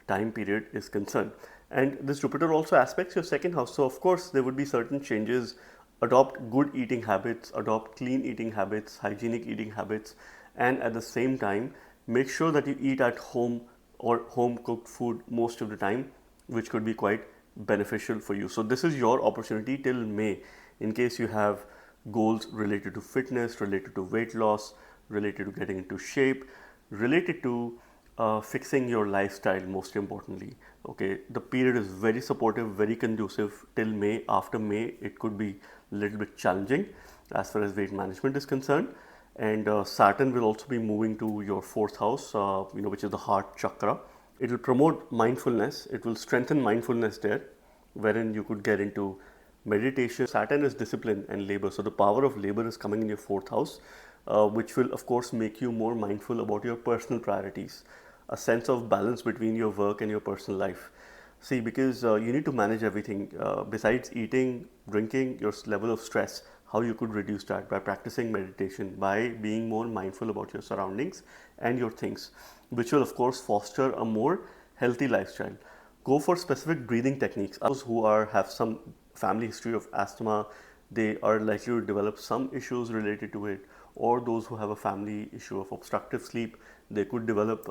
time period is concerned. And this Jupiter also aspects your 2nd house. So, of course, there would be certain changes. Adopt good eating habits, adopt clean eating habits, hygienic eating habits, and at the same time, make sure that you eat at home or home cooked food most of the time, which could be quite beneficial for you. So, this is your opportunity till May in case you have goals related to fitness, related to weight loss, related to getting into shape, related to fixing your lifestyle, most importantly. Okay, the period is very supportive, very conducive till May. After May, it could be a little bit challenging as far as weight management is concerned. And Saturn will also be moving to your 4th house, which is the heart chakra. It will promote mindfulness. It will strengthen mindfulness there, wherein you could get into meditation. Saturn is discipline and labor. So the power of labor is coming in your 4th house, which will of course make you more mindful about your personal priorities, a sense of balance between your work and your personal life. See, because you need to manage everything besides eating, drinking, your level of stress, how you could reduce that by practicing meditation, by being more mindful about your surroundings and your things, which will of course foster a more healthy lifestyle. Go for specific breathing techniques. Those who have some family history of asthma, they are likely to develop some issues related to it, or those who have a family issue of obstructive sleep, they could develop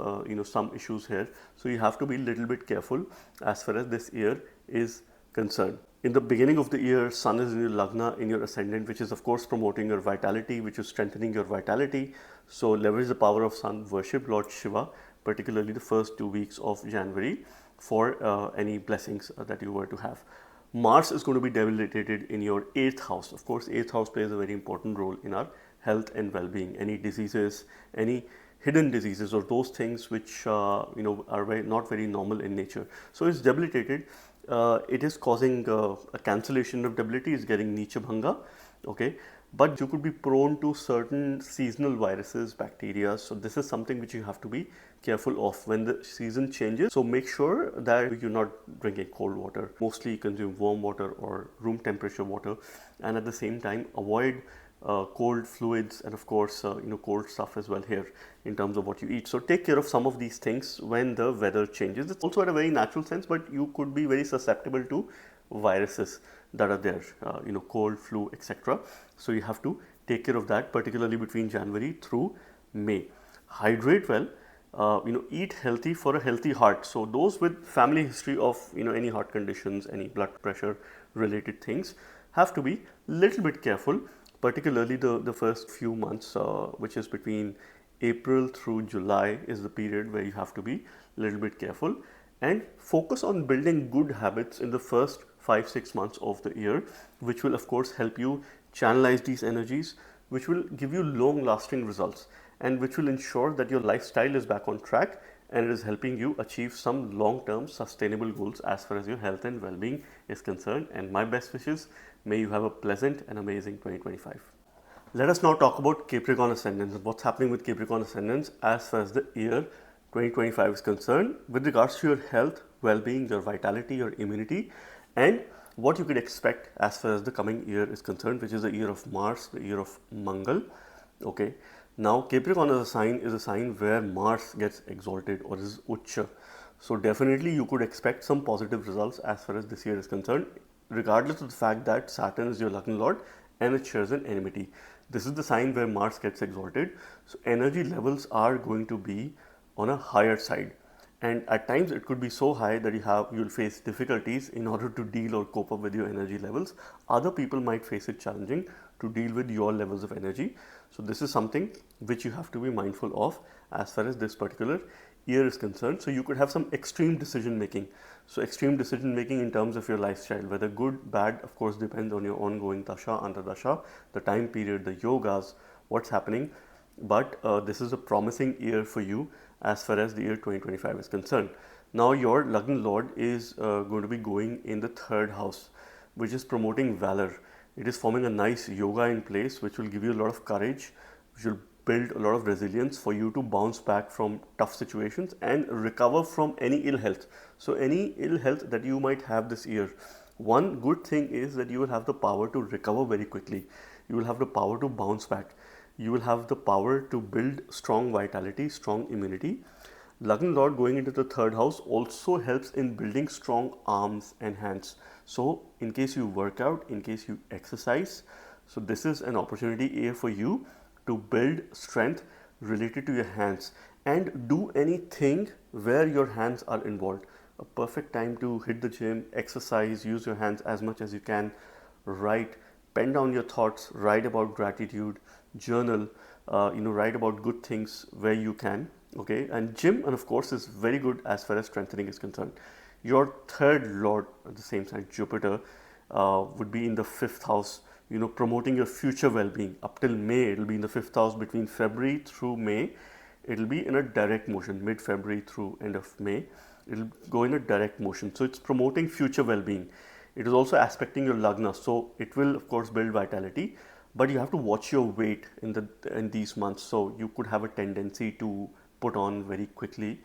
some issues here. So you have to be a little bit careful as far as this year is concerned. In the beginning of the year, Sun is in your Lagna, in your Ascendant, which is of course promoting your vitality, which is strengthening your vitality. So leverage the power of Sun, worship Lord Shiva, particularly the first 2 weeks of January, for any blessings that you were to have. Mars is going to be debilitated in your 8th house. Of course, 8th house plays a very important role in our health and well-being. Any diseases, any hidden diseases, or those things which are not very normal in nature. So it's debilitated. It is causing a cancellation of debility. It's getting Nicha Bhanga. Okay, but you could be prone to certain seasonal viruses, bacteria. So this is something which you have to be careful of when the season changes. So make sure that you're not drinking cold water. Mostly consume warm water or room temperature water, and at the same time avoid cold fluids, and of course cold stuff as well here in terms of what you eat. So take care of some of these things when the weather changes. It's also at a very natural sense, but you could be very susceptible to viruses that are there, cold, flu, etc. So you have to take care of that, particularly between January through May. Hydrate well. Eat healthy for a healthy heart. So those with family history of any heart conditions, any blood pressure related things, have to be a little bit careful, particularly the first few months, which is between April through July, is the period where you have to be a little bit careful and focus on building good habits in the first 5-6 months of the year, which will of course help you channelize these energies, which will give you long lasting results, and which will ensure that your lifestyle is back on track and it is helping you achieve some long-term sustainable goals as far as your health and well-being is concerned. And my best wishes, may you have a pleasant and amazing 2025. Let us now talk about Capricorn Ascendants and what's happening with Capricorn Ascendants as far as the year 2025 is concerned with regards to your health, well-being, your vitality, your immunity, and what you could expect as far as the coming year is concerned, which is the year of Mars, the year of Mangal. Okay. Now, Capricorn is a sign where Mars gets exalted or is Ucha. So definitely you could expect some positive results as far as this year is concerned, regardless of the fact that Saturn is your Lagna Lord and it shares an enmity. This is the sign where Mars gets exalted. So energy levels are going to be on a higher side. And at times it could be so high that you'll face difficulties in order to deal or cope up with your energy levels. Other people might face it challenging to deal with your levels of energy. So this is something which you have to be mindful of as far as this particular year is concerned. So you could have some extreme decision making. So extreme decision making in terms of your lifestyle, whether good, bad, of course depends on your ongoing dasha, antardasha, the time period, the yogas, what's happening. But this is a promising year for you as far as the year 2025 is concerned. Now your Lagna Lord is going to be going in the third house, which is promoting valor. It is forming a nice yoga in place, which will give you a lot of courage, which will build a lot of resilience for you to bounce back from tough situations and recover from any ill health. So any ill health that you might have this year, one good thing is that you will have the power to recover very quickly. You will have the power to bounce back. You will have the power to build strong vitality, strong immunity. Lagna Lord going into the third house also helps in building strong arms and hands. So in case you work out, in case you exercise, so this is an opportunity here for you to build strength related to your hands and do anything where your hands are involved. A perfect time to hit the gym, exercise, use your hands as much as you can, write, pen down your thoughts, write about gratitude, journal, write about good things where you can. Okay, and gym, and of course, is very good as far as strengthening is concerned. Your third lord at the same time, Jupiter, would be in the fifth house, promoting your future well-being. Up till May, it'll be in the fifth house. Between February through May, it'll be in a direct motion. Mid-February through end of May, it'll go in a direct motion. So it's promoting future well-being. It is also aspecting your Lagna, so it will of course build vitality, but you have to watch your weight in these months. So you could have a tendency to put on very quickly.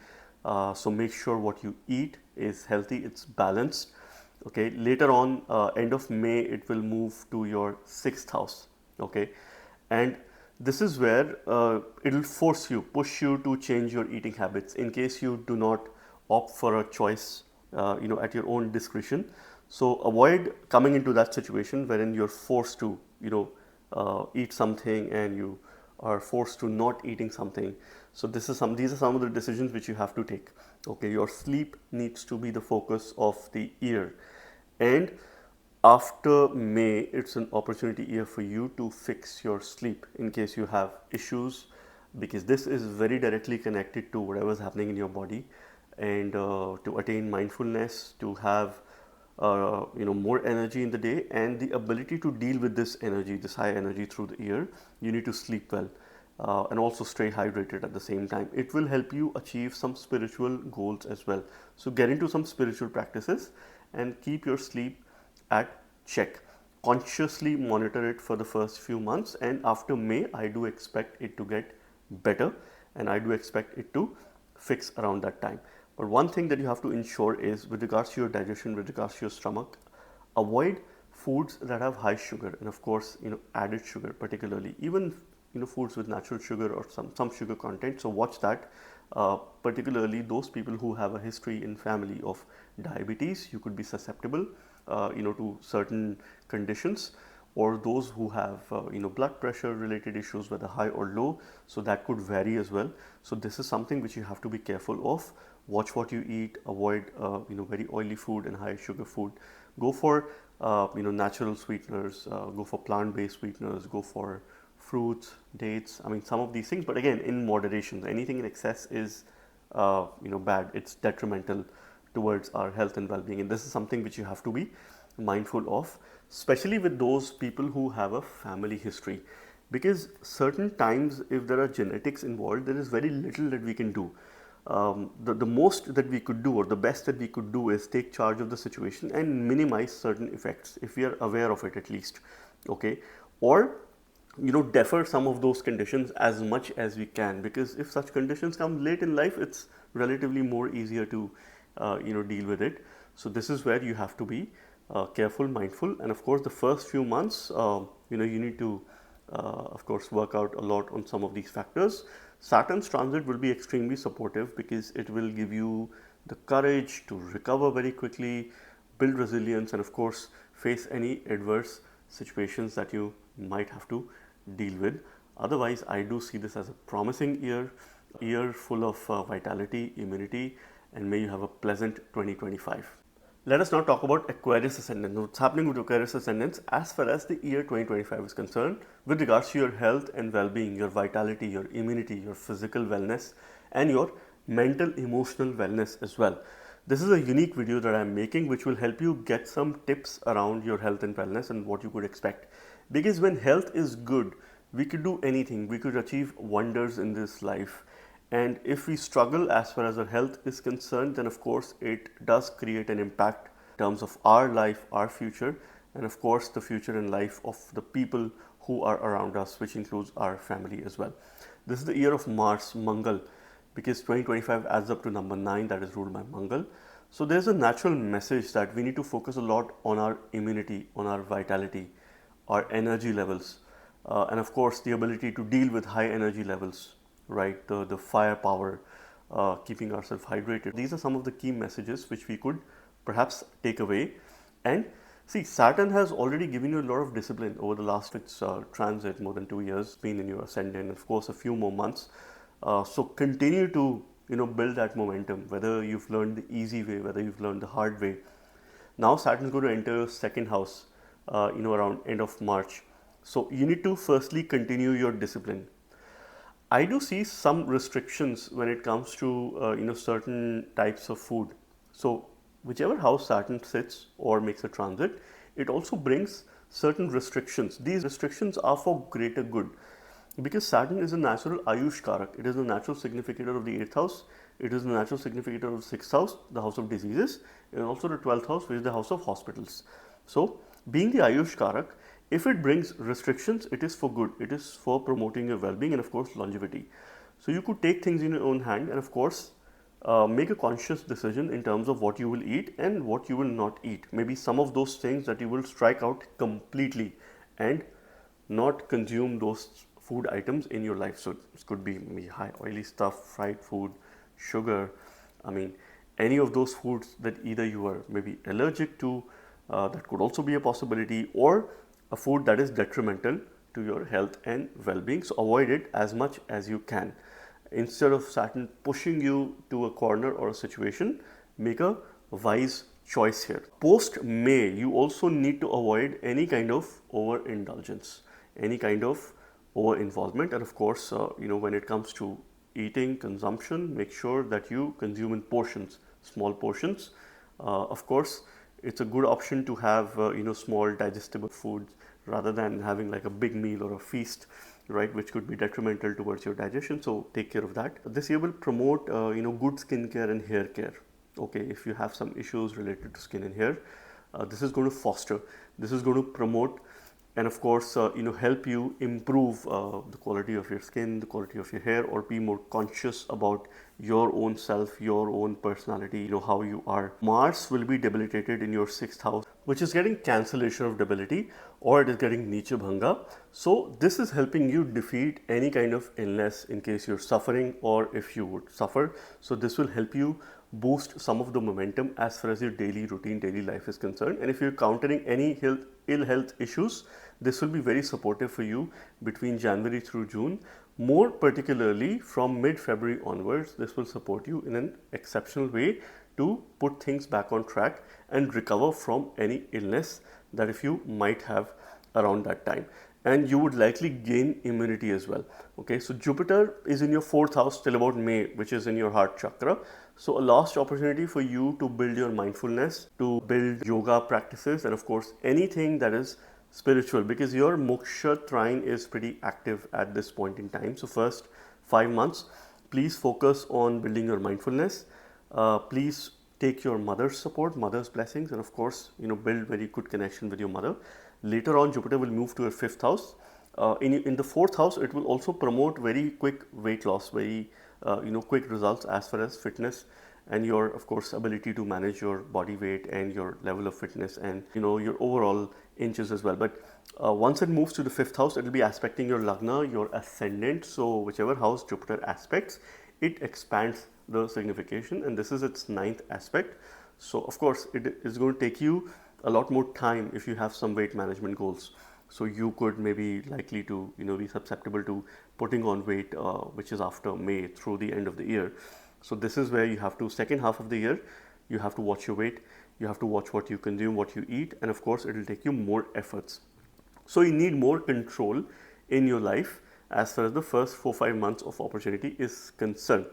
So make sure what you eat is healthy, it's balanced. Okay, later on, end of May, it will move to your sixth house. Okay, and this is where it will push you to change your eating habits in case you do not opt for a choice, at your own discretion. So avoid coming into that situation wherein you're forced to, eat something and you are forced to not eating something. So these are some of the decisions which you have to take. Okay, your sleep needs to be the focus of the year, and after May, it's an opportunity year for you to fix your sleep in case you have issues, because this is very directly connected to whatever is happening in your body, and to attain mindfulness, to have more energy in the day and the ability to deal with this energy, this high energy through the year, you need to sleep well, and also stay hydrated at the same time. It will help you achieve some spiritual goals as well. So get into some spiritual practices and keep your sleep at check. Consciously monitor it for the first few months, and after May, I do expect it to get better, and I do expect it to fix around that time. But one thing that you have to ensure is, with regards to your digestion, with regards to your stomach, avoid foods that have high sugar, and of course, added sugar, particularly even foods with natural sugar or some sugar content. So watch that. Particularly those people who have a history in family of diabetes, you could be susceptible, to certain conditions, or those who have blood pressure related issues, whether high or low. So that could vary as well. So this is something which you have to be careful of. Watch what you eat. Avoid very oily food and high sugar food. Go for natural sweeteners. Go for plant-based sweeteners. Go for fruits, dates. I mean, some of these things, but again, in moderation. Anything in excess is bad. It's detrimental towards our health and well-being, and this is something which you have to be mindful of, especially with those people who have a family history, because certain times, if there are genetics involved, there is very little that we can do. The most that we could do, or the best that we could do, is take charge of the situation and minimize certain effects if we are aware of it, at least. Okay, or defer some of those conditions as much as we can, because if such conditions come late in life, it's relatively more easier to deal with it. So this is where you have to be careful, mindful, and of course the first few months, you need to of course work out a lot on some of these factors. Saturn's transit will be extremely supportive because it will give you the courage to recover very quickly, build resilience, and of course face any adverse situations that you might have to deal with. Otherwise, I do see this as a promising year full of vitality, immunity, and may you have a pleasant 2025. Let us now talk about Aquarius Ascendant. What's happening with Aquarius Ascendants as far as the year 2025 is concerned with regards to your health and well-being, your vitality, your immunity, your physical wellness, and your mental emotional wellness as well. This is a unique video that I'm making which will help you get some tips around your health and wellness and what you could expect. Because when health is good, we could do anything, we could achieve wonders in this life. And if we struggle as far as our health is concerned, then of course it does create an impact in terms of our life, our future, and of course the future and life of the people who are around us, which includes our family as well. This is the year of Mars, Mangal, because 2025 adds up to number 9 that is ruled by Mangal. So there's a natural message that we need to focus a lot on our immunity, on our vitality, our energy levels, and of course the ability to deal with high energy levels, right? The firepower, keeping ourselves hydrated. These are some of the key messages which we could perhaps take away. And see, Saturn has already given you a lot of discipline over the last its transit, more than 2 years, been in your ascendant, of course, a few more months. So continue to build that momentum, whether you've learned the easy way, whether you've learned the hard way. Now Saturn is going to enter your second house, around end of March. So you need to firstly continue your discipline. I do see some restrictions when it comes to certain types of food. So whichever house Saturn sits or makes a transit, it also brings certain restrictions. These restrictions are for greater good because Saturn is a natural Ayush Karak. It is a natural significator of the 8th house. It is a natural significator of the 6th house, the house of diseases, and also the 12th house, which is the house of hospitals. So being the Ayush Karak, if it brings restrictions, it is for good. It is for promoting your well-being and of course longevity. So you could take things in your own hand and of course make a conscious decision in terms of what you will eat and what you will not eat. Maybe some of those things that you will strike out completely and not consume those food items in your life. So it could be maybe high oily stuff, fried food, sugar. I mean, any of those foods that either you are maybe allergic to, that could also be a possibility, or a food that is detrimental to your health and well-being. So avoid it as much as you can. Instead of Saturn pushing you to a corner or a situation, make a wise choice here. Post May, you also need to avoid any kind of overindulgence, any kind of over involvement, and of course when it comes to eating consumption, make sure that you consume in portions, small portions. Of course it's a good option to have small digestible foods rather than having like a big meal or a feast, right, which could be detrimental towards your digestion. So take care of that. This year will promote good skincare and hair care. Okay, if you have some issues related to skin and hair, this is going to foster, this is going to promote, and of course help you improve the quality of your skin, the quality of your hair, or be more conscious about your own self, your own personality, how you are. Mars will be debilitated in your 6th house, which is getting cancellation of debility, or it is getting Nicha Bhanga. So this is helping you defeat any kind of illness in case you're suffering or if you would suffer. So this will help you boost some of the momentum as far as your daily routine, daily life is concerned. And if you're countering any ill health issues, this will be very supportive for you between January through June. More particularly from mid-February onwards, this will support you in an exceptional way to put things back on track and recover from any illness that if you might have around that time. And you would likely gain immunity as well. Okay, so Jupiter is in your 4th house till about May, which is in your heart chakra. So a last opportunity for you to build your mindfulness, to build yoga practices, and of course anything that is spiritual, because your moksha trine is pretty active at this point in time. So first 5 months, please focus on building your mindfulness. Please take your mother's support, mother's blessings, and of course build very good connection with your mother. Later on, Jupiter will move to your 5th house. In the 4th house, it will also promote very quick weight loss, very quick results as far as fitness and your, of course, ability to manage your body weight and your level of fitness and your overall inches as well. But once it moves to the 5th house, it will be aspecting your lagna, your ascendant. So whichever house Jupiter aspects, it expands the signification, and this is its 9th aspect. So of course it is going to take you a lot more time if you have some weight management goals. So you could maybe likely to be susceptible to putting on weight, which is after May through the end of the year. So this is where you have to, second half of the year, you have to watch your weight. You have to watch what you consume, what you eat, and of course, it will take you more efforts. So you need more control in your life as far as the first 4-5 months of opportunity is concerned.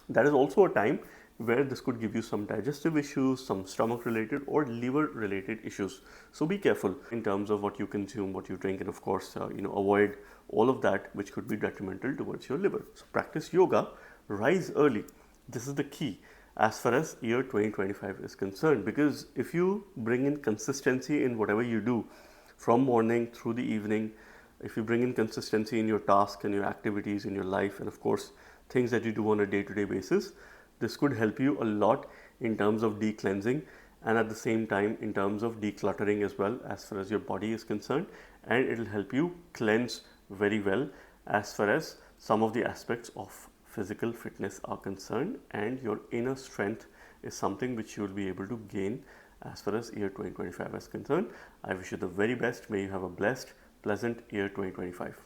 That is also a time where this could give you some digestive issues, some stomach related or liver related issues. So be careful in terms of what you consume, what you drink, and of course, avoid all of that which could be detrimental towards your liver. So practice yoga, rise early. This is the key as far as year 2025 is concerned, because if you bring in consistency in whatever you do from morning through the evening, if you bring in consistency in your task and your activities in your life, and of course things that you do on a day-to-day basis, this could help you a lot in terms of de-cleansing and at the same time in terms of decluttering as well as far as your body is concerned, and it will help you cleanse very well as far as some of the aspects of physical fitness are concerned, and your inner strength is something which you will be able to gain as far as year 2025 is concerned. I wish you the very best. May you have a blessed, pleasant year 2025.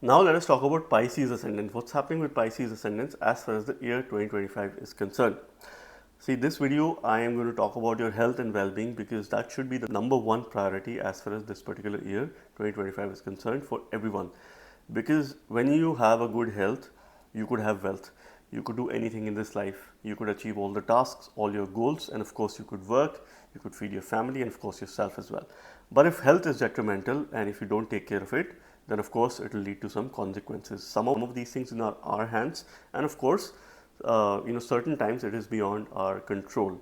Now let us talk about Pisces Ascendant. What's happening with Pisces Ascendants as far as the year 2025 is concerned? See, this video I am going to talk about your health and well-being, because that should be the number one priority as far as this particular year 2025 is concerned for everyone. Because when you have a good health, you could have wealth. You could do anything in this life. You could achieve all the tasks, all your goals, and of course you could work, you could feed your family, and of course yourself as well. But if health is detrimental and if you don't take care of it, then of course it will lead to some consequences. Some of these things in our hands, and of course certain times it is beyond our control.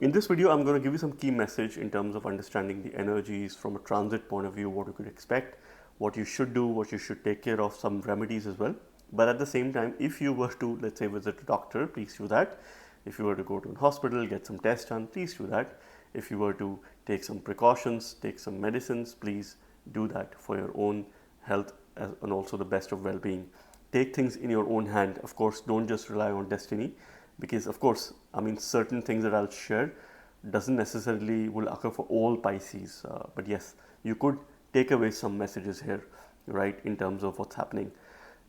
In this video I'm going to give you some key message in terms of understanding the energies from a transit point of view, what you could expect, what you should do, what you should take care of, some remedies as well. But at the same time, if you were to, let's say, visit a doctor, please do that. If you were to go to a hospital, get some tests done, please do that. If you were to take some precautions, take some medicines, please do that for your own health and also the best of well-being. Take things in your own hand. Of course, don't just rely on destiny, because of course, certain things that I'll share doesn't necessarily will occur for all Pisces. But yes, you could take away some messages here, right, in terms of what's happening.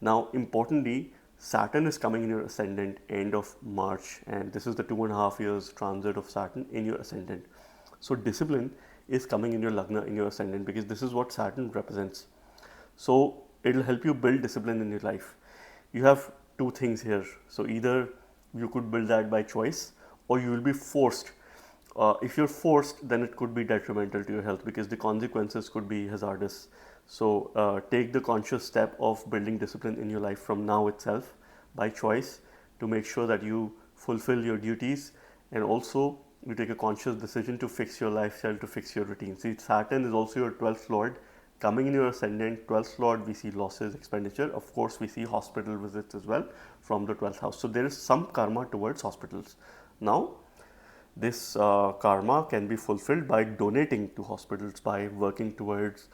Now, importantly, Saturn is coming in your ascendant end of March, and this is the 2.5 years transit of Saturn in your ascendant. So discipline is coming in your Lagna, in your ascendant, because this is what Saturn represents. So it will help you build discipline in your life. You have two things here. So either you could build that by choice, or you will be forced. If you're forced, then it could be detrimental to your health, because the consequences could be hazardous. So take the conscious step of building discipline in your life from now itself by choice, to make sure that you fulfill your duties, and also you take a conscious decision to fix your lifestyle, to fix your routine. See, Saturn is also your 12th lord coming in your ascendant. 12th lord, we see losses, expenditure. Of course, we see hospital visits as well from the 12th house. So there is some karma towards hospitals. Now, this karma can be fulfilled by donating to hospitals, by working towards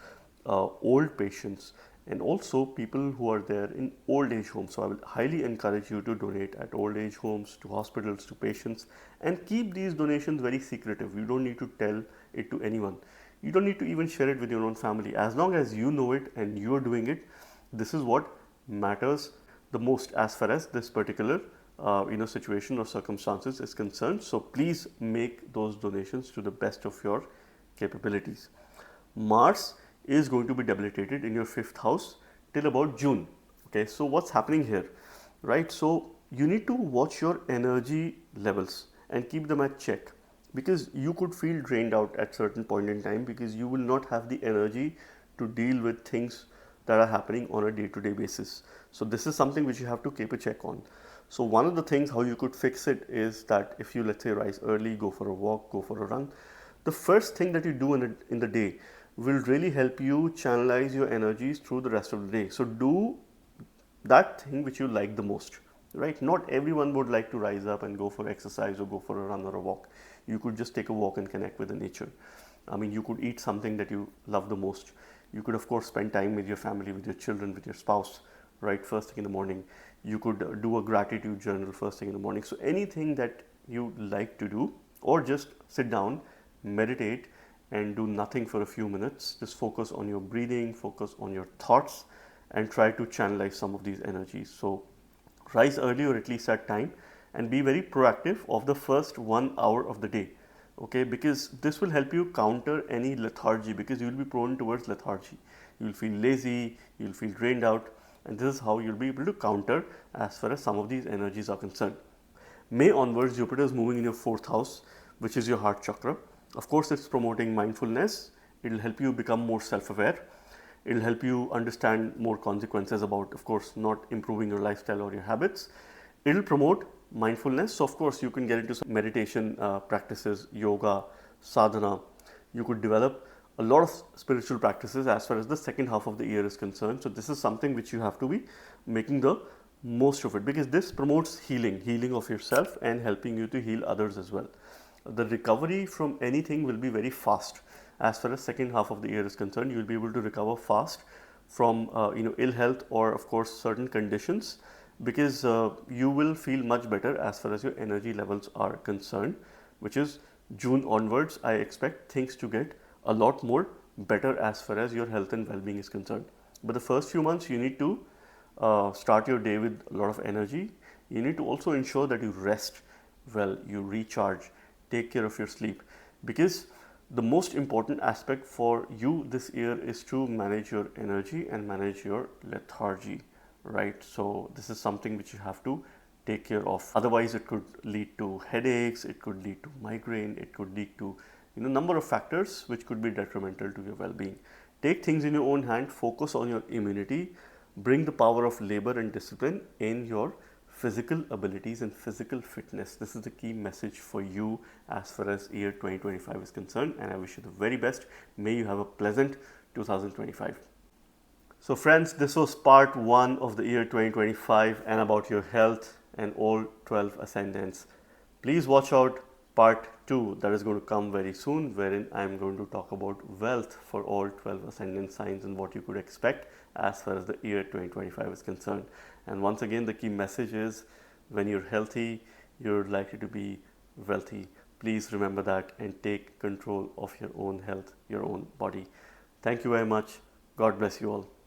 old patients, and also people who are there in old age homes. So I will highly encourage you to donate at old age homes, to hospitals, to patients, and keep these donations very secretive. You don't need to tell it to anyone. You don't need to even share it with your own family. As long as you know it and you are doing it, this is what matters the most as far as this particular situation or circumstances is concerned. So please make those donations to the best of your capabilities. Mars is going to be debilitated in your 5th house till about June. Okay, so what's happening here, right? So you need to watch your energy levels and keep them at check, because you could feel drained out at certain point in time, because you will not have the energy to deal with things that are happening on a day-to-day basis. So this is something which you have to keep a check on. So one of the things how you could fix it is that if you, let's say, rise early, go for a walk, go for a run, the first thing that you do in the day will really help you channelize your energies through the rest of the day. So do that thing which you like the most, right? Not everyone would like to rise up and go for exercise or go for a run or a walk. You could just take a walk and connect with the nature. You could eat something that you love the most. You could, of course, spend time with your family, with your children, with your spouse, right, first thing in the morning. You could do a gratitude journal first thing in the morning. So anything that you like to do, or just sit down, meditate, and do nothing for a few minutes. Just focus on your breathing, focus on your thoughts, and try to channelize some of these energies. So rise early, or at least at time, and be very proactive of the first 1 hour of the day. Okay, because this will help you counter any lethargy, because you will be prone towards lethargy. You will feel lazy, you will feel drained out, and this is how you'll be able to counter as far as some of these energies are concerned. May onwards, Jupiter is moving in your 4th house, which is your heart chakra. Of course, it's promoting mindfulness. It will help you become more self-aware. It will help you understand more consequences about, of course, not improving your lifestyle or your habits. It will promote mindfulness. So, of course, you can get into some meditation practices, yoga, sadhana. You could develop a lot of spiritual practices as far as the second half of the year is concerned. So, this is something which you have to be making the most of it, because this promotes healing of yourself and helping you to heal others as well. The recovery from anything will be very fast. As far as second half of the year is concerned, you will be able to recover fast from ill health or of course certain conditions, because you will feel much better as far as your energy levels are concerned, which is June onwards. I expect things to get a lot more better as far as your health and well-being is concerned. But the first few months you need to start your day with a lot of energy. You need to also ensure that you rest well, you recharge, take care of your sleep, because the most important aspect for you this year is to manage your energy and manage your lethargy, right? So this is something which you have to take care of. Otherwise, it could lead to headaches, it could lead to migraine, it could lead to number of factors which could be detrimental to your well-being. Take things in your own hand, focus on your immunity, bring the power of labor and discipline in your physical abilities and physical fitness. This is the key message for you as far as year 2025 is concerned, and I wish you the very best. May you have a pleasant 2025. So friends, this was part 1 of the year 2025 and about your health and all 12 ascendants. Please watch out part 2 that is going to come very soon, wherein I am going to talk about wealth for all 12 ascendant signs and what you could expect as far as the year 2025 is concerned. And once again, the key message is, when you're healthy, you're likely to be wealthy. Please remember that and take control of your own health, your own body. Thank you very much. God bless you all.